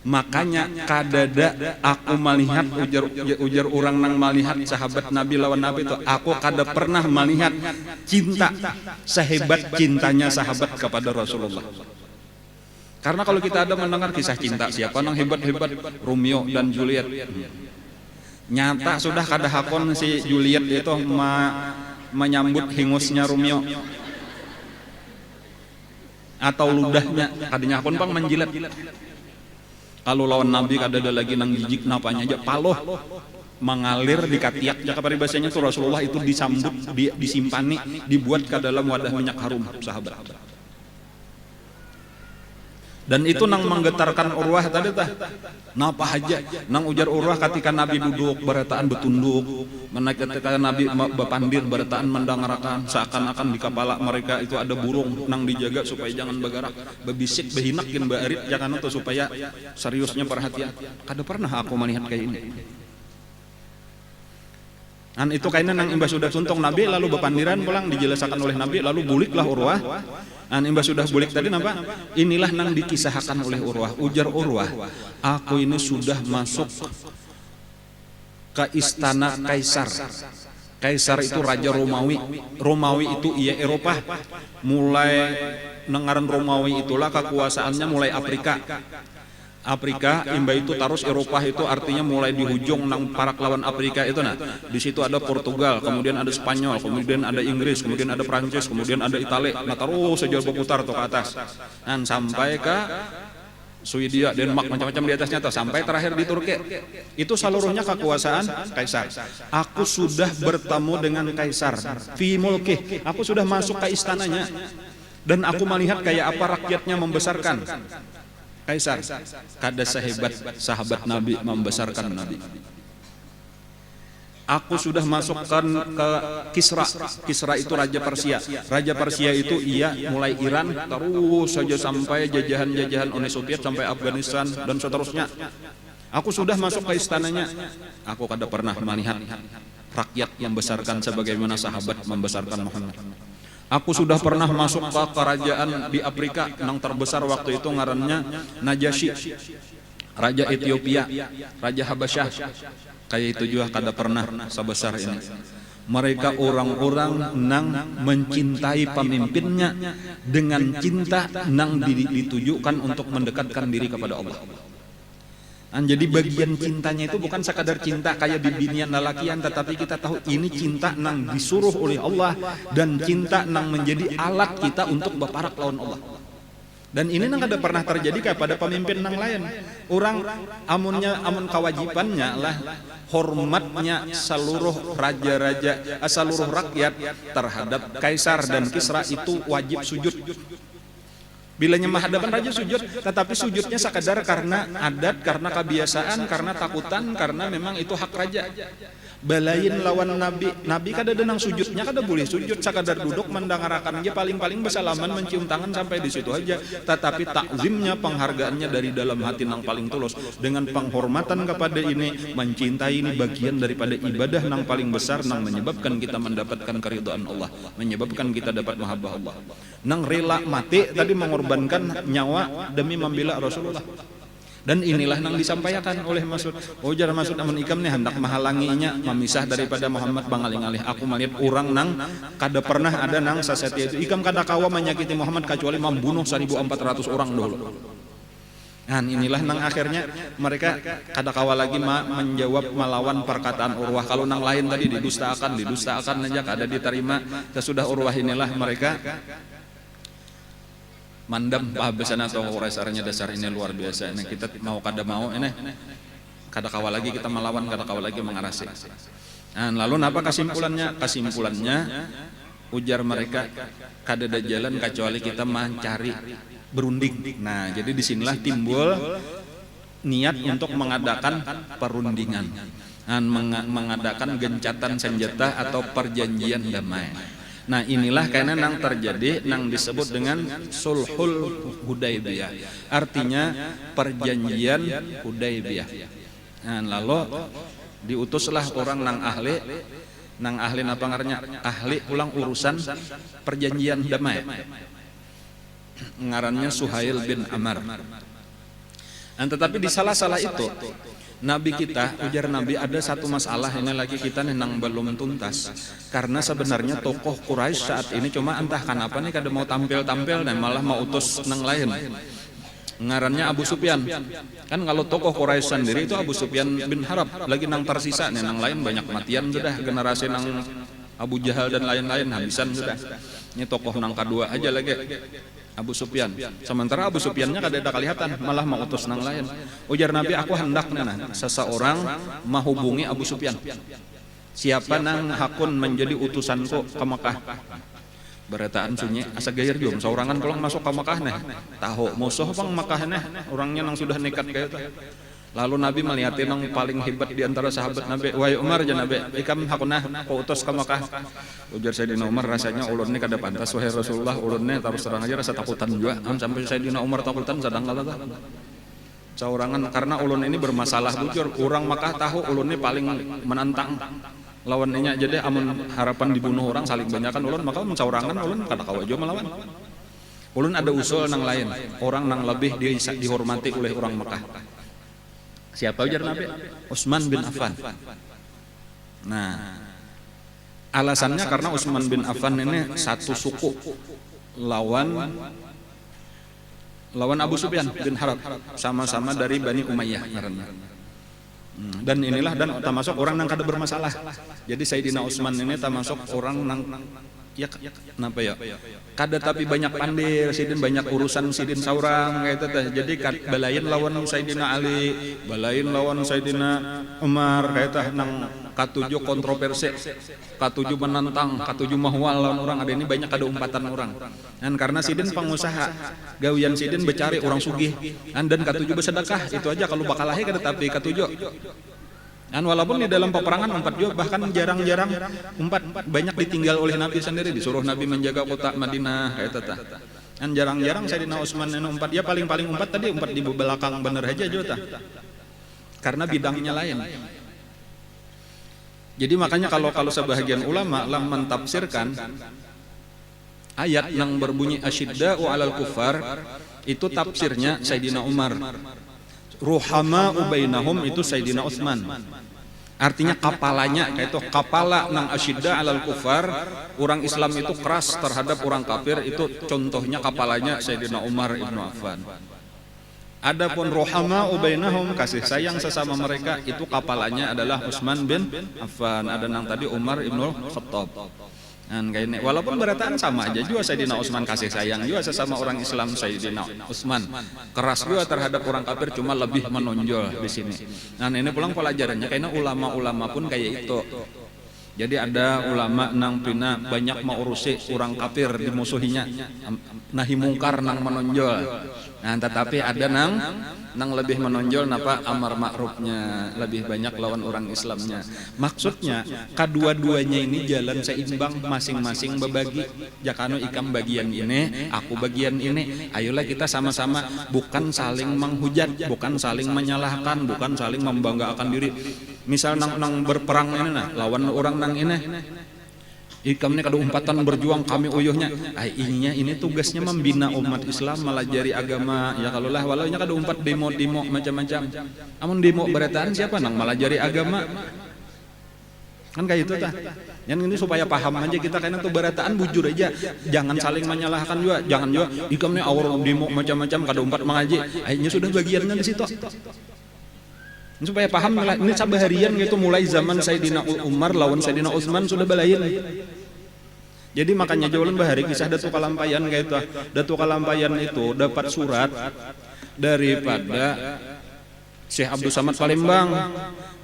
Makanya kadada aku melihat ujar orang nang melihat sahabat Nabi lawan Nabi itu, aku kada pernah melihat cinta sehebat cintanya sahabat kepada Rasulullah. Karena kalau kita ada mendengar kisah cinta siapa nang hebat-hebat, Romeo dan Juliet, nyata sudah kada hakon si Juliet itu menyambut hingusnya Romeo atau ludahnya, kadanya hakon pang menjilat. Kalau lawan Nabi kada ada lagi nang jijik napanya aja paloh mengalir di katiak jaka paribasanya tuh Rasulullah itu disambut, disimpani, dibuat ke dalam wadah minyak harum sahabat. Dan itu nang menggetarkan Urwah tadi tah. Napa aja nang ujar Urwah ketika Nabi duduk barataan betunduk, ketika Nabi bapandir barataan mendangarakan seakan-akan di kepala mereka itu ada burung nang dijaga supaya jangan bergerak, bebisik behinakin baarit jangan itu supaya seriusnya perhatian. Kada pernah aku melihat kayak ini. Dan itu kayaknya nang imbas sudah suntung Nabi lalu bapandiran pulang dijelaskan oleh Nabi lalu buliklah Urwah. Dan imbas sudah bulik tadi napa? Inilah nang dikisahkan oleh Urwah. Ujar Urwah, aku ini sudah masuk ke istana Kaisar. Kaisar itu raja Romawi. Romawi itu iya Eropa. Mulai nengaran Romawi itulah kekuasaannya mulai Afrika. Afrika imba itu terus Eropa itu artinya mulai di hujung nang parak lawan Afrika itu nah. Di situ ada Portugal, kemudian ada Spanyol, kemudian ada Inggris, kemudian ada Prancis, kemudian ada Italia. Nah terus saja berputar tuh ke atas. Dan sampai ke Swedia, Denmark, macam-macam di atasnya tuh sampai terakhir di Turki. Itu seluruhnya kekuasaan Kaisar. Aku sudah bertemu dengan Kaisar fi mulki. Aku sudah masuk ke istananya dan aku melihat kayak apa rakyatnya membesarkan Kaisar. Kada sehebat sahabat Nabi membesarkan Nabi. Aku sudah masukkan ke Kisra. Kisra itu Raja Persia. Raja Persia itu ia mulai Iran terus saja sampai jajahan-jajahan Uni Soviet sampai Afghanistan dan seterusnya. Aku sudah masuk ke istananya. Aku kada pernah melihat rakyat yang membesarkan sebagaimana sahabat membesarkan Muhammad. Aku sudah pernah masuk ke kerajaan di Afrika yang terbesar waktu itu ngarannya Najasyi, Raja Ethiopia, Raja Habasyah. Kayak itu juga kada pernah sebesar ini. Mereka orang-orang nang mencintai pemimpinnya dengan cinta nang ditujukan untuk mendekatkan diri kepada Allah. Jadi bagian cintanya itu bukan sekadar cinta kayak bibinian lalakian, tetapi kita tahu ini cinta nang disuruh oleh Allah dan cinta nang menjadi alat kita untuk berparak lawan Allah. Dan ini nang ada pernah terjadi kepada pemimpin nang lain. Orang amun kewajibannya lah hormatnya seluruh raja-raja, seluruh rakyat terhadap Kaisar dan Kisra itu wajib sujud. Bilanya menghadapan raja sujud, tetapi sujudnya sekadar karena adat, karena kebiasaan, karena takutan, karena memang itu hak raja. Balain lawan Nabi kada denang sujudnya, kada boleh sujud, sekadar duduk mendangarakan aja, paling-paling bersalaman mencium tangan sampai di situ aja. Tetapi takzimnya, penghargaannya dari dalam hati nang paling tulus, dengan penghormatan kepada ini, mencintai ini bagian daripada ibadah nang paling besar, nang menyebabkan kita mendapatkan keridhaan Allah, menyebabkan kita dapat mahabbah Allah. Nang rela mati tadi mengorbankan nyawa demi membela Rasulullah. Dan inilah yang disampaikan oleh Mas'ud. Ujar Mas'ud amun ikam nih hendak menghalanginya memisah daripada Muhammad bangalih-alih. Aku melihat orang nang kada pernah ada nang sasetia itu. Ikam kada kawa menyakiti Muhammad kecuali membunuh 1.400 orang dulu. Nah inilah nang akhirnya mereka kada kawa lagi menjawab melawan perkataan Urwah. Kalau nang lain tadi didustakan aja kada diterima. Sesudah Urwah inilah mereka mandam pahabesan atau resarnya dasar ini luar biasa. Ini kita mau kada mau ini kada kawa lagi kita melawan, kada kawa lagi mengarasi. Nah, lalu apa kesimpulannya? Kesimpulannya ujar mereka kada ada jalan kecuali kita mencari berunding. Nah, jadi disinilah timbul niat untuk mengadakan perundingan, mengadakan gencatan senjata atau perjanjian damai. Nah inilah karena nang terjadi nang disebut dengan sulhul Hudaybiyah, artinya perjanjian Hudaybiyah. Nah, lalu diutuslah orang nang ahli apa ngarannya, ahli ulang urusan perjanjian damai. Ngarannya Suhail bin Amr. Nah, tetapi di salah-salah itu Nabi kita, ujar Nabi, ada satu masalah ini lagi kita nih nang belum tuntas. Karena sebenarnya tokoh Quraisy saat ini cuma entah kenapa nih kada mau tampil-tampil dan malah mau utus nang lain. Ngarannya Abu Sufyan. Kan kalau tokoh Quraisy sendiri itu Abu Sufyan bin Harb, lagi nang tersisa nih nang lain banyak matian sudah, generasi nang Abu Jahal dan lain-lain habisan sudah. Ini tokoh nang kedua aja lagi. Abu Sufyan. Sementara Abu Sufyannya kada ada kelihatan, malah mau utus nang lain. Ujar Nabi, aku hendak nana seseorang menghubungi Abu Sufyan. Siapa nang hakun menjadi utusanku ke Mekah? Berataan sunyi asa gayar jom saurangan pulang masuk ke Mekah nih. Tahu musuh bang Mekah nih, orangnya nang sudah nekat kayak itu. Lalu Nabi melihat yang paling hebat di antara sahabat Nabi, wahai Umar ya Nabi, ikam hakunah kau utus ke Mekah. Ujar Sayyidina Umar, rasanya ulun ini kada pantas wahai Rasulullah, ulun ini terus terang aja rasa takutan juga. Sampai Sayyidina Umar takutan sadang kala tah. Saurangan karena ulun ini bermasalah bujur, orang Mekah tahu ulun ini paling menantang lawannya, jadi amun harapan dibunuh orang saling banyakan ulun, maka mencaurangan ulun kada kawa jo melawan. Ulun ada usul nang lain, orang nang lebih dihormati oleh orang Mekah. Siapa ujar Nabi? Utsman bin Affan. Nah, alasannya karena Utsman bin Affan ini satu suku lawan Abu Sufyan bin Harb, sama-sama dari Bani Umayyah karena. Dan inilah dan termasuk orang yang kada bermasalah. Jadi Sayyidina Utsman ini termasuk orang yang ya kenapa ya? Kada tapi banyak pandir, sidin banyak urusan sidin saurang kayak itu teh. Jadi balain lawan Sayyidina Ali, balain lawan Sayyidina Umar kayak teh nang katujuh kontroversi, katujuh menantang, katujuh mahwal lawan orang ada ini banyak ada umpatan orang. Dan karena sidin pengusaha, gawian sidin becari orang sugih, dan katujuh bersedekah itu aja kalau bakal lahir kada tapi katujuh. Dan walaupun di dalam peperangan umpat juga bahkan jarang-jarang umpat banyak ditinggal oleh Nabi sendiri, disuruh Nabi menjaga kota Madinah kayak tata. Dan jarang-jarang Sayyidina Utsman ini umpat, dia paling umpat tadi umpat di belakang bener aja juga. Karena bidangnya lain. Jadi makanya kalau sebahagian ulama lah mentafsirkan ayat yang berbunyi asyidda'u 'alal kuffar itu tafsirnya Sayyidina Umar. Ruhama ubainahum itu Sayyidina Utsman. Artinya kapalanya kayak itu kapala nang asyidda alal kufar, orang Islam itu keras terhadap orang kafir, itu contohnya kapalanya Sayyidina Umar ibnu Affan. Adapun ruhama ubainahum kasih sayang sesama mereka itu kapalanya adalah Utsman bin Affan. Ada nang tadi Umar ibnu Khattab. Dan kayak ini, walaupun berataan sama aja juga Sayyidina Utsman kasih sayang juga sesama orang Islam Sayyidina Utsman keras juga terhadap orang kafir, cuma lebih menonjol di sini. Nah ini pulang pelajarannya karena ulama-ulama pun kayak itu. Jadi ada ulama nang pina banyak mengurusi orang kafir dimusuhinya, nahi mungkar nang menonjol. Nah tetapi ada nang lebih menonjol napa amar ma'rufnya, lebih banyak lawan orang Islamnya. Maksudnya kedua-duanya ini jalan seimbang, masing-masing berbagi. Jakano ikam bagian ini, aku bagian ini. Ayolah kita sama-sama, bukan saling menghujat, bukan saling menyalahkan, bukan saling membanggakan diri. Misal nang berperang ini nah, lawan orang nang ini. Ikam ini kada umpatan berjuang kami uyuhnya. Ini tugasnya membina umat Islam, melajari agama. Ya kalau lah walau nya kada umpat demo macam-macam. Amun demo berataan siapa nang melajari agama? Kan kayak itu tah. Yang ini supaya paham aja kita karena tuh berataan bujur aja. Jangan saling menyalahkan juga. Jangan juga ikam ini awal demo macam-macam kada umpat mengaji. Akhirnya sudah bagiannya di situ. Ini supaya paham ini sabaharian gitu mulai zaman Sayyidina Umar lawan Sayyidina Utsman sudah balain. Jadi makanya jaulan bahari kisah Datuk Kalampayan kayak itu. Datuk Kalampayan itu dapat surat daripada Syekh Abdul Samad Palembang.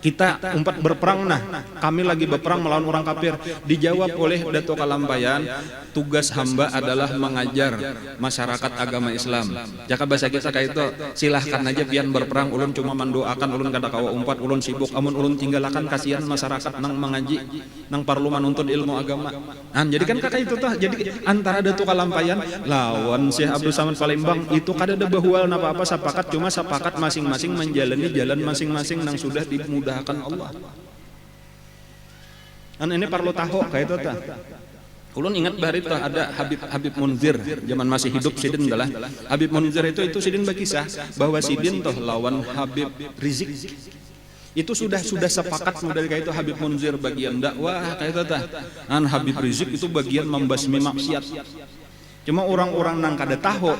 Kita umpat berperang, nah kami lagi berperang melawan orang kafir. Dijawab oleh Datuk Kalampayan, tugas hamba adalah mengajar masyarakat agama Islam. Jaka bahasa kita kayak itu, silahkan aja pian berperang, ulun cuma mendoakan, ulun kada kawa umpat, ulun sibuk, amun ulun tinggalakan kasihan masyarakat nang mengaji, nang perlu menuntut ilmu agama. Jadi kan kakak itu tuh, jadi antara Datuk Kalampayan lawan Syekh Abdul Samad Palembang itu kada ada bahual apa-apa sepakat, cuma sepakat masing-masing menjalani jalan masing-masing nang sudah dimudahkan Allah. Ini perlu tahu kayak itu tah. Ulun ingat bahari itu ada Habib Munzir zaman masih hidup Sidin adalah Habib Munzir itu Sidin berkisah bahwa Sidin toh lawan Habib Rizik itu sudah sepakat model kayak itu. Habib Munzir bagian dakwah kayak itu tah. Habib Rizik itu bagian membasmi maksiat. Cuma orang-orang nang kada tahu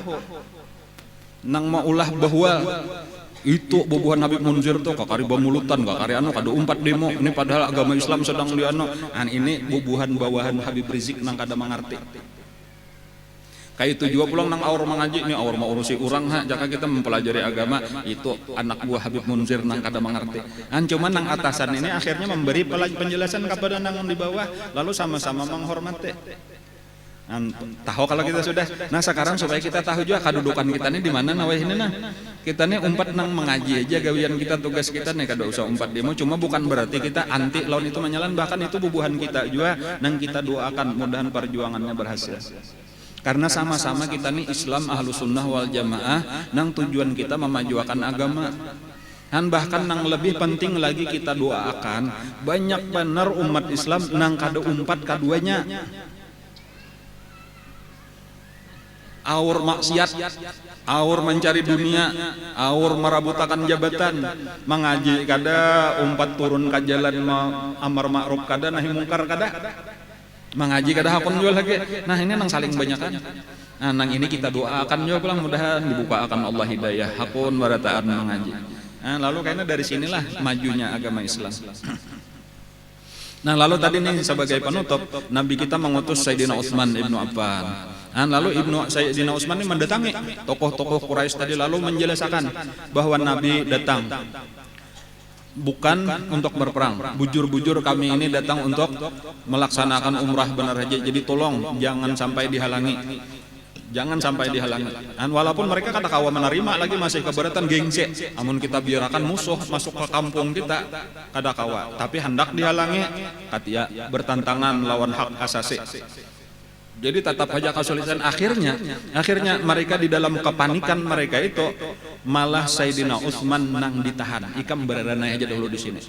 nang maulah bahwa itu bubuhan Habib Munzir tuh kakari bamulutan kakari kada umpat demo ini padahal agama Islam sedang diano. Ini bubuhan bawahan Habib Rizik nang kada mengerti. Kayak itu juga pulang nang awar mengaji ini awar mau urusi orang jika kita mempelajari agama itu anak buah Habib Munzir nang kada mengerti. Cuma nang atasan ini akhirnya memberi penjelasan kepada nang di bawah lalu sama-sama menghormati. Tahu kalau kita sudah. Nah sekarang supaya kita tahu juga kedudukan kita ini di mana nawah ini nah. Kita nih umpat nang mengaji aja gawian kita, tugas kita nih kada usah umpat demo. Cuma bukan berarti kita anti lawan itu menyalan, bahkan itu bubuhan kita juga nang kita doakan mudahan perjuangannya berhasil. Karena sama-sama kita nih Islam Ahlus Sunnah wal Jamaah nang tujuan kita memajukan agama. Dan bahkan nang lebih penting lagi kita doakan banyak benar umat Islam nang kada umpat kaduanya. Aur maksiat, aur mencari dunia, aur merabutakan jabatan, mengaji kada umpat turun ke jalan amar ma'ruf kada nahi mungkar kada, mengaji kada hakun jual lagi. Nah ini nang saling banyakan. Nang ini kita doakan juga pulang mudahan dibuka akan Allah hidayah hakun barataan mengaji. Lalu kayaknya dari sinilah majunya agama Islam. Nah lalu tadi nih sebagai penutup Nabi kita mengutus Sayyidina Utsman ibnu Affan. Lalu Sayyidina Utsman ini mendatangi tokoh-tokoh Quraisy tadi lalu menjelaskan bahwa Nabi datang bukan untuk berperang. Bujur-bujur kami ini datang untuk melaksanakan umrah benar saja. Jadi tolong jangan sampai dihalangi. Jangan sampai dihalangi. Walaupun mereka kata kawa menerima lagi masih keberatan gengsi. Amun kita biarkan musuh masuk ke kampung kita kada kawa. Tapi hendak dihalangi katia bertantangan lawan hak asasi. Jadi tetap aja kesulitan. Akhirnya mereka di dalam kepanikan mereka itu malah Sayyidina Utsman nang ditahan. Ikam berada aja dulu di sini.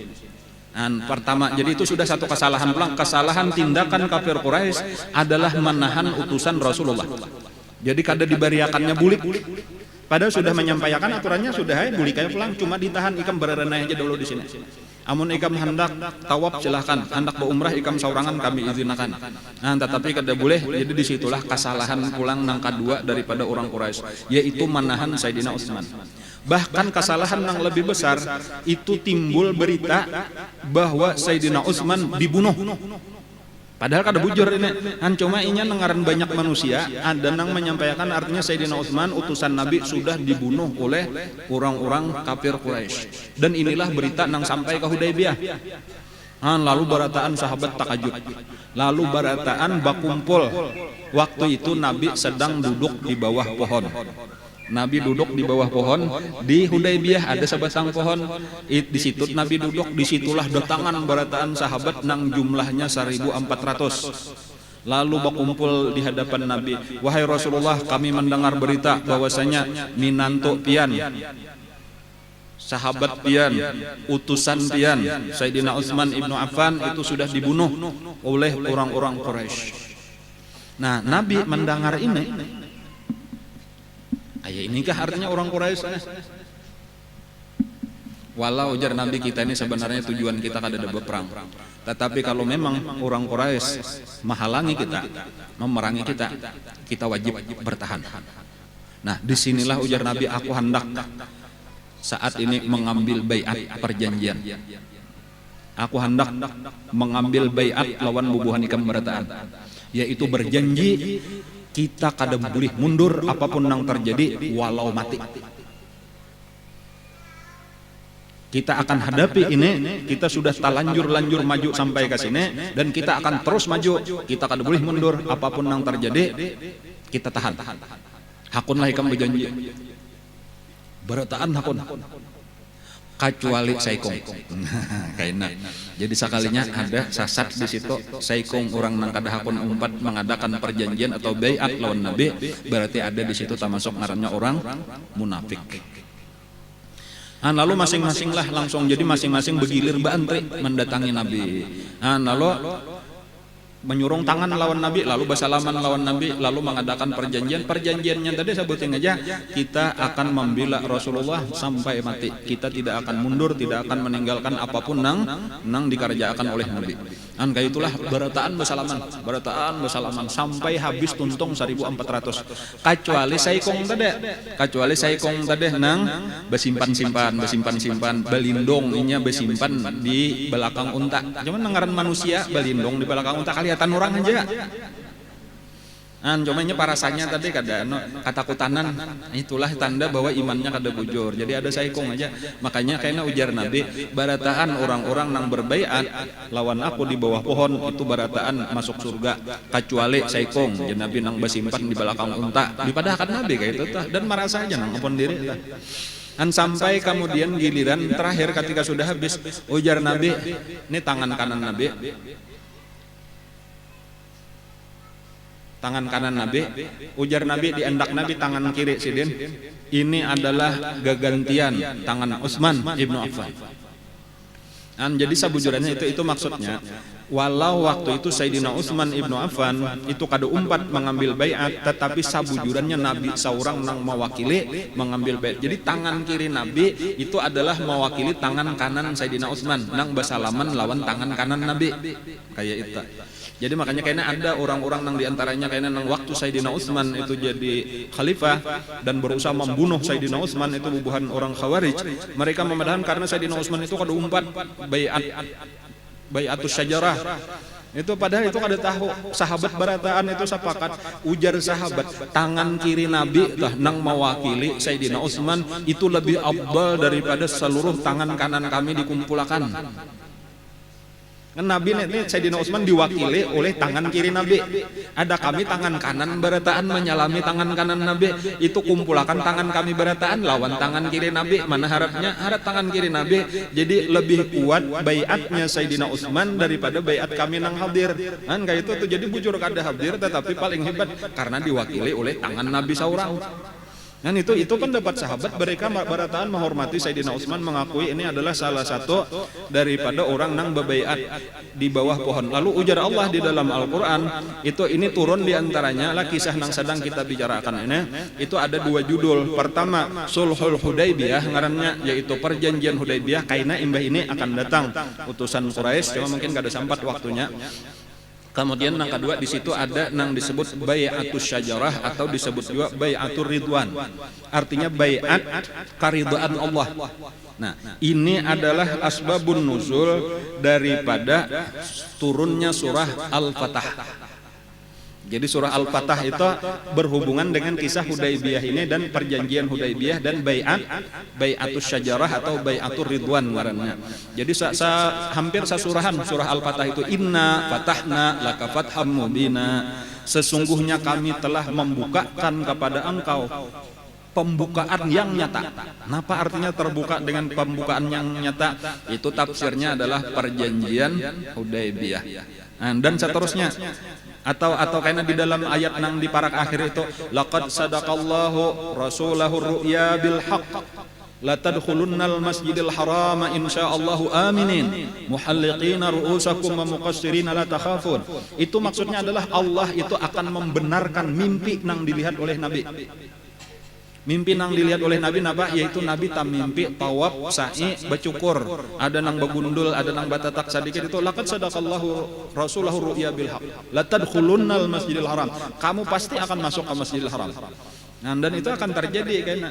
Pertama, jadi itu sudah satu kesalahan pulang. Kesalahan tindakan kafir Quraisy adalah menahan utusan Rasulullah. Jadi kada dibariakannya bulik. Padahal sudah menyampaikan aturannya sudah bulik aja pulang. Cuma ditahan ikam berada aja dulu di sini. Amun ikam hendak tawaf silahkan, hendak berumrah ikam saurangan kami izinkan. Tetapi kada boleh. Jadi disitulah kesalahan pulang nang kedua daripada orang Quraisy, yaitu menahan Sayyidina Utsman. Bahkan kesalahan yang lebih besar itu timbul berita bahwa Sayyidina Utsman dibunuh. Padahal kada bujur ini. Cuma inya nengaran banyak manusia ada nang menyampaikan artinya Sayyidina Utsman utusan Nabi sudah dibunuh oleh orang-orang kafir Quraisy. Dan inilah berita nang sampai ke Hudaybiyah. Lalu barataan sahabat takajub. Lalu barataan bakumpul. Waktu itu Nabi sedang duduk di bawah pohon. Nabi duduk di bawah pohon di Hudaybiyah ada sebatang pohon. Di situ Nabi duduk, disitulah datangan barataan sahabat nang jumlahnya 1.400. Lalu berkumpul di hadapan Nabi. Wahai Rasulullah, kami mendengar berita bahwasanya minanto pian sahabat pian, utusan pian, Sayyidina Utsman ibnu Affan itu sudah dibunuh oleh orang-orang Quraisy. Nah, Nabi mendengar ini, inikah artinya orang Quraisy? Walau ujar Nabi, kita ini sebenarnya tujuan kita kada ada berperang. Tetapi kalau memang orang Quraisy menghalangi kita, memerangi kita, kita wajib bertahan. Nah, disinilah ujar Nabi, aku hendak saat ini mengambil baiat perjanjian. Aku hendak mengambil baiat lawan bubuhan ikam berataan, yaitu berjanji kita kada boleh mundur apapun yang terjadi walau mati. Kita akan hadapi ini, kita sudah talanjur maju sampai ke sini dan kita akan terus maju. Kita kada boleh mundur apapun yang terjadi, kita tahan. Hakunlah ikam berjanji. Berataan hakun. Kecuali saikong. Kaina. Jadi sekalinya ada sasat di situ saikong orang nang kada hakun umpat mengadakan perjanjian atau baiat lawan Nabi, berarti ada di situ termasuk ngarannya orang munafik. Lalu masing-masing lah langsung, jadi masing-masing bergilir beantri mendatangi Nabi. Lalu menyurung tangan lawan Nabi, lalu bersalaman lawan Nabi, lalu mengadakan perjanjian. Perjanjiannya tadi sebutin aja, kita akan membela Rasulullah sampai mati. Kita tidak akan mundur, tidak akan meninggalkan apapun nang dikerjakan oleh Nabi. Kayak itulah berataan bersalaman sampai habis tuntung 1400. Kecuali saikong tadi nang besimpan belindong inya besimpan di belakang unta. Cuman nengaran manusia belindong di belakang unta kelihatan orang aja. Cumanya parasanya tadi kada katakutanan, itulah tanda bahwa imannya kada bujur. Jadi ada saikong aja. Makanya kayaknya ujar Nabi, barataan orang-orang nang berbaiat lawan aku di bawah pohon itu barataan masuk surga kecuali saikong. Jadi Nabi nang besimpan di belakang unta. Dipadahkan Nabi kayak itu dan merasa aja nang ampun diri. Sampai kemudian giliran terakhir ketika sudah habis, ujar Nabi, ini tangan kanan Nabi. Tangan kanan Nabi, ujar Nabi, di endak Nabi tangan kiri sidin. Ini adalah gagantian tangan Utsman ibnu Affan. Jadi sabujurannya itu maksudnya, walau waktu itu Sayyidina Utsman ibnu Affan itu kada umpat mengambil baiat, tetapi sabujurannya Nabi seorang nang mewakili mengambil baiat. Jadi tangan kiri Nabi itu adalah mewakili tangan kanan Sayyidina Utsman nang bersalaman lawan tangan kanan Nabi. Kayak itu. Jadi makanya kayaknya ada orang-orang nang diantaranya kayaknya nang waktu Sayyidina Utsman itu jadi khalifah dan berusaha membunuh Sayyidina Utsman itu bubuhan orang Khawarij. Mereka memadahan karena Sayyidina Utsman itu kada umpat baiatus syajarah. Itu padahal itu kada tahu sahabat barataan itu sepakat, ujar sahabat tangan kiri Nabi tah nang mewakili Sayyidina Utsman itu lebih afdal daripada seluruh tangan kanan kami dikumpulkan. Nabi ini Sayyidina Utsman diwakili oleh tangan kiri Nabi. Ada kami tangan kanan barataan menyalami tangan kanan Nabi. Itu kumpulakan tangan kami barataan lawan tangan kiri Nabi. Mana harapnya? Harap tangan kiri Nabi. Jadi lebih kuat baiatnya Sayyidina Utsman daripada baiat kami nang hadir. Kayak itu tuh, jadi bujur kada hadir tetapi paling hebat karena diwakili oleh tangan Nabi seorang. Dan itu pendapat sahabat, mereka barataan menghormati Sayyidina Utsman, mengakui ini adalah salah satu daripada orang nang bebaiat di bawah pohon. Lalu ujar Allah di dalam Al-Qur'an, ini turun diantaranya lah kisah nang sedang kita bicarakan ini. Itu ada dua judul. Pertama Sulhul Hudaybiyah ngarannya, yaitu perjanjian Hudaybiyah, kaina imbah ini akan datang utusan Quraisy, cuma mungkin gak ada sempat waktunya. Kemudian yang kedua di situ ada yang disebut baiatus syajarah atau disebut juga baiatur ridwan. Artinya baiat karidhaan Allah. Nah, ini adalah asbabun nuzul daripada turunnya surah Al-Fatah. Jadi surah Al-Fatah itu berhubungan dengan kisah Hudaybiyah ini dan perjanjian Hudaybiyah dan baiatus syajarah atau baiatur ridwan ngarannya. Jadi hampir sasurahan surah Al-Fatah itu, inna fatahna laka fatham mubina. Sesungguhnya kami telah membukakan kepada engkau pembukaan yang nyata. Apa artinya terbuka dengan pembukaan yang nyata? Itu tafsirnya adalah perjanjian Hudaybiyah. Dan seterusnya. Atau karena di dalam ayat nang di parak akhir itu, laqad sadaqallahu rasulahu ru'ya bil haqq. la tadkhulunnal masjidil harama insyaallahu aminin muhalliqina ru'usakum wa muqassirina la takhafun. Itu maksudnya adalah Allah itu akan membenarkan mimpi nang dilihat oleh Nabi. Mimpi nang dilihat oleh Nabi napa, yaitu Nabi tam mimpi tawaf sa'i bacukur, ada nang bagundul, ada nang batatak sedikit, itu laqad sadaqallahu rasulahu ru'ya bil haq la tadkhulunnal masjidil haram, kamu pasti akan masuk ke Masjidil Haram. Nah, dan itu akan terjadi kayaknya.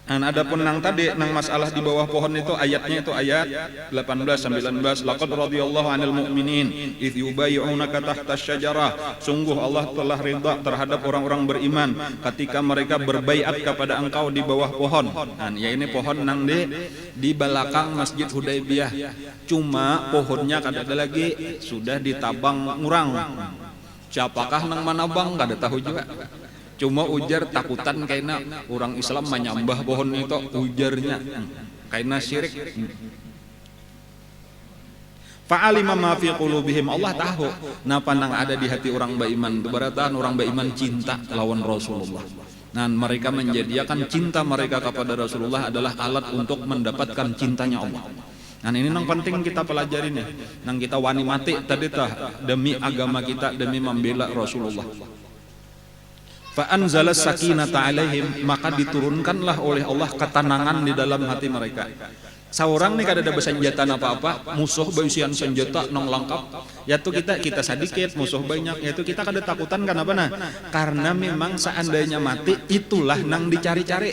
Nah, adapun nang tadi nang masalah di bawah pohon itu ayatnya itu ayat 18 19, laqad radhiyallahu 'anil mu'minin idz yubayyi'unaka tahta asy-syajarah, sungguh Allah telah ridha terhadap orang-orang beriman ketika mereka berbaiat kepada engkau di bawah pohon. Nah, ya ini pohon nang di belakang Masjid Hudaybiyah. Cuma pohonnya kada ada lagi, sudah ditabang ngurang. Siapakah nang mana bang kada tahu juga. Cuma ujar takutan karena orang Islam menyembah pohon itu, ujarnya karena syirik. Fa'alima ma fi qulubihim, Allah tahu napa nang ada di hati orang beriman. Berarti orang beriman cinta lawan Rasulullah. Nah, mereka menjadikan cinta mereka kepada Rasulullah adalah alat untuk mendapatkan cintanya Allah. Nah, ini yang penting kita pelajari nih. Nang kita wani mati tadi tah demi agama kita, demi membela Rasulullah. Fa anzalas sakinata alaihim, maka diturunkanlah oleh Allah ketenangan di dalam hati mereka. Seorang nih kada ada bersenjata apa-apa, musuh beusian senjata nong lengkap, yaitu kita sedikit, musuh banyak, yaitu kita kada takutan kenapa nah? Karena memang seandainya mati itulah nang dicari-cari.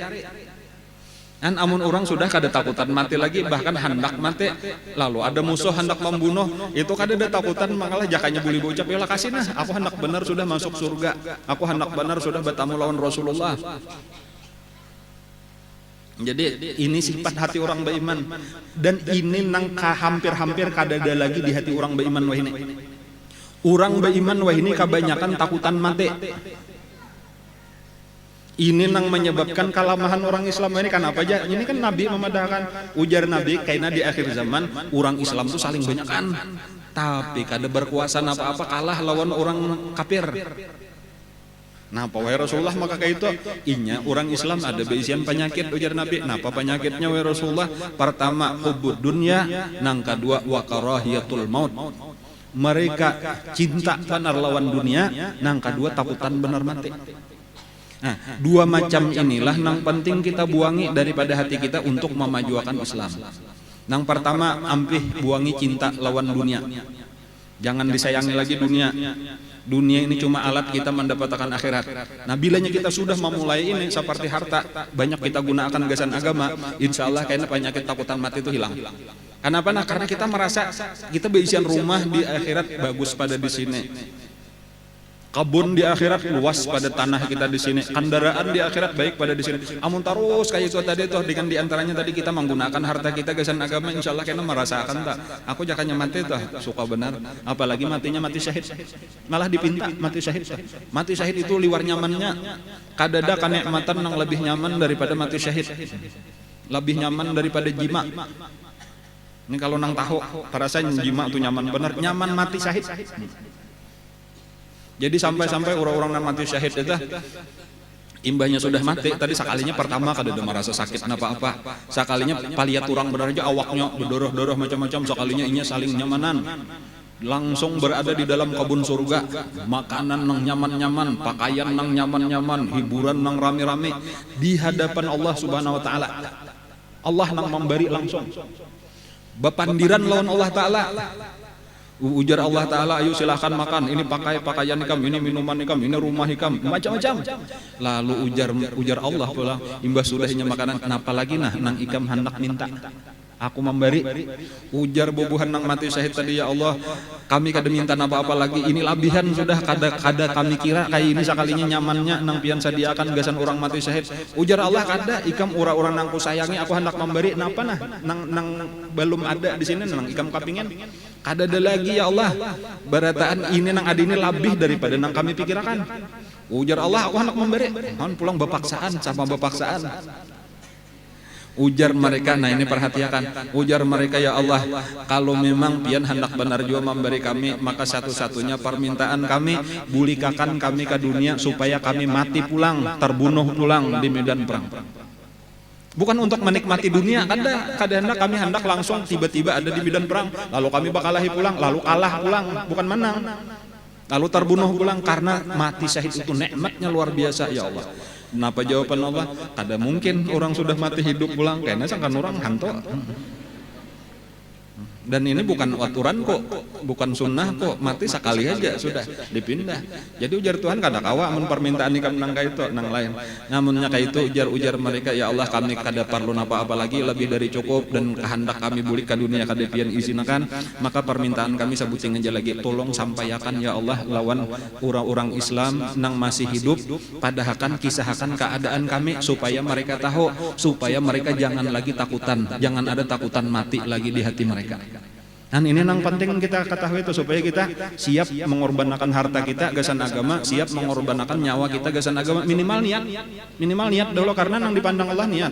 Dan amun orang sudah kada takutan mati lagi, bahkan hendak mati, lalu ada musuh hendak membunuh, itu kada ada takutan, makalah jakanya boleh berucap, ya kasih nah, aku hendak benar sudah masuk surga, aku hendak benar sudah bertemu lawan Rasulullah. Jadi ini sifat hati orang beriman, dan ini nang hampir-hampir kada ada lagi di hati orang beriman wah ini. Orang beriman wah ini kebanyakan takutan mati. Ini nang menyebabkan kalamahan orang Islam ini kan apa aja? Ini kan Nabi memadahkan, ujar Nabi karena di akhir zaman orang Islam itu saling banyakan, tapi kada berkuasa apa-apa, kalah lawan orang kafir. Nah, wahai Rasulullah, maka kayak itu inya orang Islam ada beisian penyakit, ujar Nabi. Nah, apa penyakitnya wahai Rasulullah? Pertama hubud dunya, nang kedua wa karahiyatul maut. Mereka cinta benar lawan dunia, nang kedua takutan benar mati. Nah, dua macam inilah yang penting kita buangi daripada hati kita untuk memajukan Islam. Yang pertama, ampih buangi cinta lawan dunia. Jangan disayangi lagi dunia. Dunia ini cuma alat kita mendapatkan akhirat. Nah, bilanya kita sudah memulai ini seperti harta, banyak kita gunakan gasan agama, insya Allah kayaknya penyakit takutan mati itu hilang. Kenapa? Nah, karena kita merasa kita berisian rumah di akhirat bagus pada di sini. Kebun di akhirat luas pada tanah kita di sini, kendaraan di akhirat baik pada di sini. Amun terus kayak itu tadi tuh, dengan diantaranya tadi kita menggunakan harta kita gasan agama, insya Allah kena merasakan tak. Aku jakanya mati tuh suka benar, apalagi matinya mati syahid, malah dipinta mati syahid. Mati syahid itu liwar nyamannya, kadada kenikmatan yang lebih nyaman daripada mati syahid, lebih nyaman daripada jima. Ini kalau nang tahu, terasa jima tuh nyaman benar, nyaman mati syahid. Jadi sampai-sampai orang-orang yang mati syahid itu imbahnya sudah mati, tadi sekalinya pertama kada ada merasa sakit apa-apa, sekalinya paliat turang benar aja awaknya berdoroh-doroh macam-macam, sekalinya inya saling nyamanan, langsung berada di dalam kebun surga, makanan nang nyaman-nyaman, pakaian nang nyaman-nyaman, hiburan nang rame-rame di hadapan Allah Subhanahu wa taala. Allah nang memberi langsung. Bepandiran lawan Allah taala. Ujar Allah Ta'ala, ayo silahkan makan, ini pakaian ikam, ini minuman ikam, ini rumah ikam, macam-macam. Lalu ujar Allah pula, imbah sudahnya makanan, kenapa lagi nah nang ikam hendak minta, aku memberi. Ujar bubuhan nang mati syahid tadi, ya Allah, kami kada minta apa-apa lagi, ini labihan sudah, kada kami kira kayak ini sekalinya nyamannya nang pian sediakan gasan orang mati syahid. Ujar Allah, kada, ikam orang-orang nang ku sayangi, aku hendak memberi, napa nah nang belum ada di sini nang ikam kapingin. Kada ada lagi ya Allah, barataan ini nang ada ini lebih daripada nang kami pikirkan. Ujar Allah, aku hendak memberi, mohon pulang bepaksaan sama bepaksaan. Ujar mereka, nah ini perhatikan, ujar mereka, ya Allah, kalau memang pian hendak benar jua memberi kami, maka satu-satunya permintaan kami, bulikakan kami ke dunia supaya kami mati pulang, terbunuh pulang di medan perang. Bukan untuk menikmati dunia, kadang kami hendak langsung tiba-tiba ada di medan perang, lalu kami bakalahi pulang, lalu kalah pulang, bukan menang, lalu terbunuh pulang, karena mati syahid itu nikmatnya luar biasa, ya Allah. Kenapa jawaban Allah? Kada mungkin orang sudah mati hidup pulang, karena sangkan orang hantu. Dan ini bukan aturan kok, bukan sunnah kok, mati sekali aja sudah dipindah. Jadi ujar Tuhan kada kawa mun permintaan ikam nang itu nang lain. Namunnya kayak itu ujar mereka, ya Allah kami kada perlu apa-apa lagi, lebih dari cukup, dan kehendak kami bulik ke dunia kada pian izinakan, maka permintaan kami sebuting aja lagi, tolong sampaikan ya Allah lawan orang-orang Islam nang masih hidup, padahakan kisahkan keadaan kami supaya mereka tahu, supaya mereka jangan lagi takutan, jangan ada takutan mati lagi di hati mereka. Dan ini yang penting kita ketahui itu, supaya kita siap mengorbankan harta kita gasan agama, siap mengorbankan nyawa kita gasan agama, minimal niat dulu, karena yang dipandang Allah niat.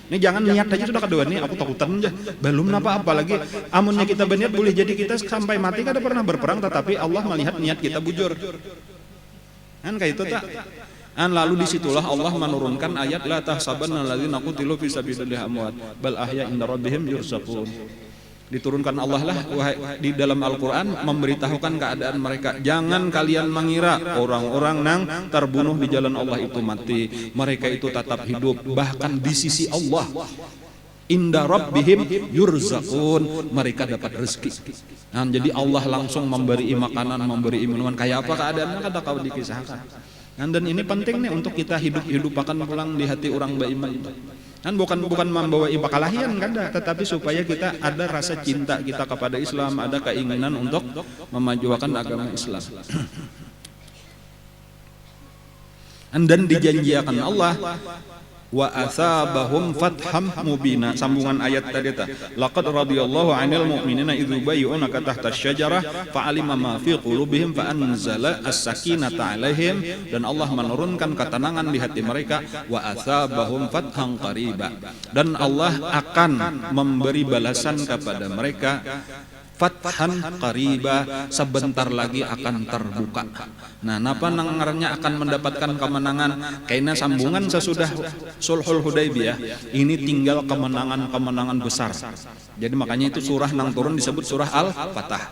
Ini jangan niat aja sudah kedua nih, aku takutan aja, belum apa lagi. Amunnya kita berniat boleh jadi kita sampai mati kada pernah berperang, tetapi Allah melihat niat kita bujur. Kan kayak itu tak? Dan lalu disitulah Allah menurunkan ayat la tahsabanna alladzina qutilu fi sabilillahi amwat bal ahya inda rabbihim yurzaqun. Diturunkan Allah lah di dalam Al-Quran memberitahukan keadaan mereka. Jangan kalian mengira orang-orang nang terbunuh di jalan Allah itu mati. Mereka itu tetap hidup, bahkan di sisi Allah inda rabbihim yurzaqun, mereka dapat rezeki. Nah, jadi Allah langsung memberi makanan, memberi minuman. Kayak apa keadaannya kada kau dikisahkan. Dan ini penting nih untuk kita hidup akan pulang di hati orang beriman. Kan bukan membawa kalahian kan, tetapi supaya kita ada rasa cinta kita kepada Islam, ada keinginan untuk memajukan agama Islam. Dan dijanjikan Allah wa asabahum fatham mubina, sambungan ayat tadi ta, laqad radiyallahu 'anil mu'minina idz yubayyi'unaka tahta asy-syajarah fa'alima ma fi qulubihim fa anzala as-sakinata 'alaihim, dan Allah menurunkan ketenangan di hati mereka, wa asabahum fatham qariba, dan Allah akan memberi balasan kepada mereka fathan qariba, sebentar lagi akan terbuka. Nah, napa nangarnya akan mendapatkan kemenangan? Karena sambungan sesudah Sulhul Hudaybiyah ini tinggal kemenangan besar. Jadi makanya itu surah nang turun disebut surah Al-Fatah.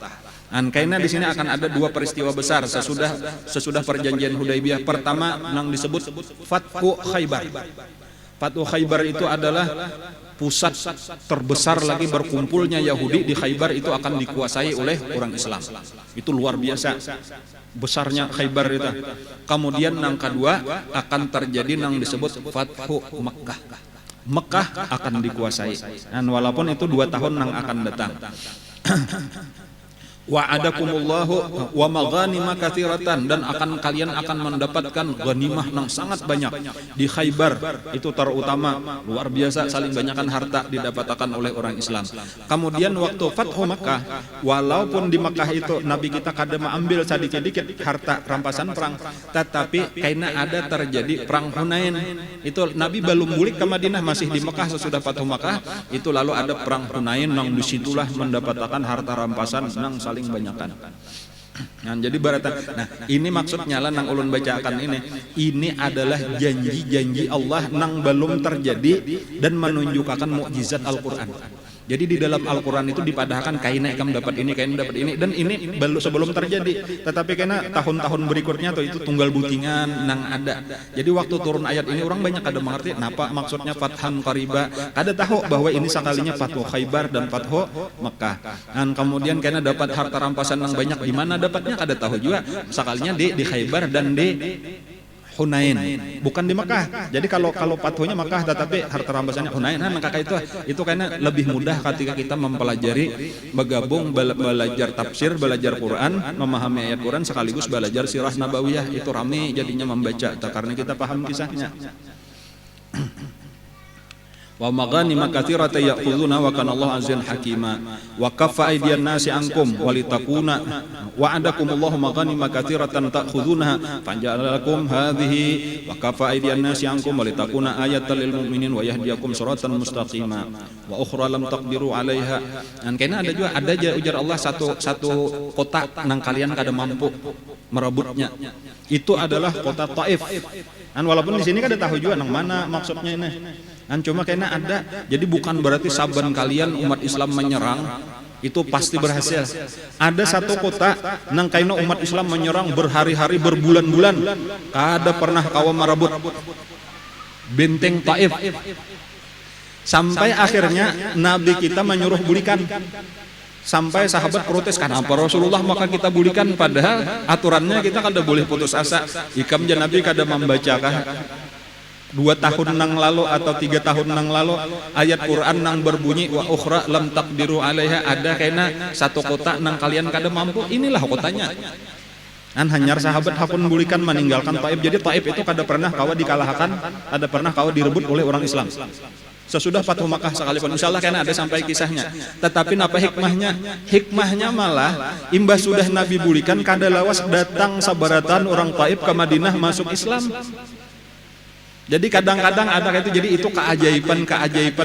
Dan karena di sini akan ada dua peristiwa besar sesudah perjanjian Hudaybiyah. Pertama nang disebut Fathu Khaybar. Fathu Khaybar itu adalah pusat terbesar lagi berkumpulnya Yahudi di Khaybar, itu akan dikuasai oleh orang Islam. Itu luar biasa besarnya Khaybar itu. Kemudian yang kedua akan terjadi yang disebut Fathu Makkah. Mekah akan dikuasai. Dan walaupun itu 2 tahun yang akan datang. Wa'adakumullahu wa maghanima katsiratan, dan kalian akan mendapatkan ghanimah yang sangat banyak di Khaybar. Itu terutama luar biasa, saling banyakkan harta didapatkan oleh orang Islam. Kemudian waktu Fathu Makkah, walaupun di Makkah itu Nabi kita kada mengambil sedikit harta rampasan perang, tetapi karena ada terjadi perang Hunain, itu Nabi belum balik ke Madinah, masih di Makkah sesudah Fathu Makkah, itu lalu ada perang Hunain yang disitulah mendapatkan harta rampasan yang saling banyakan. Nah, jadi baratan. Nah, ini maksudnya lah nang ulun bacakan ini adalah janji-janji Allah nang belum terjadi dan menunjukkan mukjizat Al-Qur'an. Jadi di dalam Al-Quran itu dipadahkan kaina ikam dapat ini, kaina dapat ini, dan ini sebelum terjadi. Tetapi karena tahun-tahun berikutnya tuh itu tunggal butingan nang ada. Jadi waktu turun ayat ini orang banyak kada mengerti napa maksudnya fathan qariba. Kada tahu bahwa ini sekalinya Fathu Khaybar dan Fathu Makkah. Dan kemudian karena dapat harta rampasan yang banyak, di mana dapatnya kada tahu juga. Sekalinya di Khaybar dan di Hunain, bukan di Mekah. Jadi kalau Fathunya Mekah, tetapi harta rampasannya Hunain. Nah, maka itu karena lebih mudah ketika kita mempelajari, bergabung belajar tafsir, belajar Quran, memahami ayat Quran sekaligus belajar sirah nabawiyah, itu rame jadinya membaca karena kita paham kisahnya. wa maghanima katsiratan ya'khuduna wa kana Allahu azizan hakima wa kaffa aydiyan nasi ankum wa litakuna wa'adakumullahu maghanima katsiratan ta'khudhunaha faja'alakum hadhihi wa kaffa aydiyan nasi ankum wa litakuna ayatan lil mu'minin wa yahdiyakum siratan mustaqima wa ukhra lam taqdiru 'alaiha. Dan karena ada aja ujar Allah satu kota nang kalian kada mampu merebutnya. Itu adalah kota Taif. Dan walaupun di sini kada tahu juga nang mana maksudnya ini. Dan cuma karena ada, jadi bukan berarti saban kalian umat Islam menyerang itu pasti berhasil. Ada satu kota nang kaina umat Islam menyerang berhari-hari berbulan-bulan kada pernah kawa merebut benteng Taif. Sampai akhirnya Nabi kita menyuruh bulikan. Sampai sahabat protes, kenapa Rasulullah maka kita bulikan, padahal aturannya kita kada boleh putus asa. Ikam jan Nabi kada membacakah 2 tahun nang lalu atau 3 tahun nang lalu ayat Quran nang berbunyi wa ukhra lam taqdiru 'alaiha, ada kena satu kota nang kalian kada mampu, inilah kotanya. Dan hanyar sahabat hakun bulikan meninggalkan Taif. Jadi Taif itu kada pernah kawa dikalahkan, kada pernah kawa direbut oleh orang Islam. Sesudah Fathu Makkah sekalipun, insyaallah karena ada sampai kisahnya. Tetapi apa hikmahnya? Hikmahnya malah imbas sudah Nabi bulikan kada lawas datang sabaratan orang Taif ke Madinah masuk Islam. Jadi kadang-kadang ada itu, jadi itu keajaiban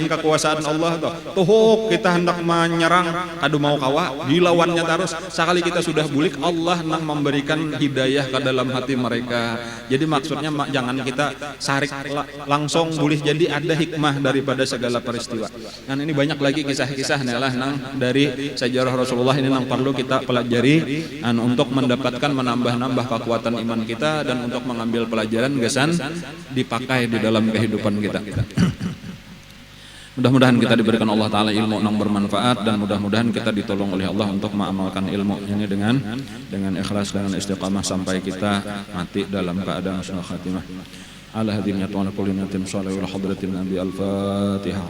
kekuasaan Allah tuh kita hendak menyerang kadu mau kawa dilawannya terus. Sekali kita sudah bulik, Allah nang memberikan hidayah ke dalam hati mereka. Jadi maksudnya jangan kita sarik langsung bulih, jadi ada hikmah daripada segala peristiwa. Dan ini banyak lagi kisah-kisah lah nang dari sejarah Rasulullah ini nang perlu kita pelajari untuk mendapatkan menambah kekuatan iman kita dan untuk mengambil pelajaran gesan dipakai di dalam kehidupan kita. Mudah-mudahan kita diberikan Allah Ta'ala ilmu yang bermanfaat, dan mudah-mudahan kita ditolong oleh Allah untuk mengamalkan ilmu ini dengan ikhlas, dengan istiqamah sampai kita mati dalam keadaan husnul khatimah. Ala hadiniyat wa ala kulli niyatin shalih wa hadratin nabi al-fatihah.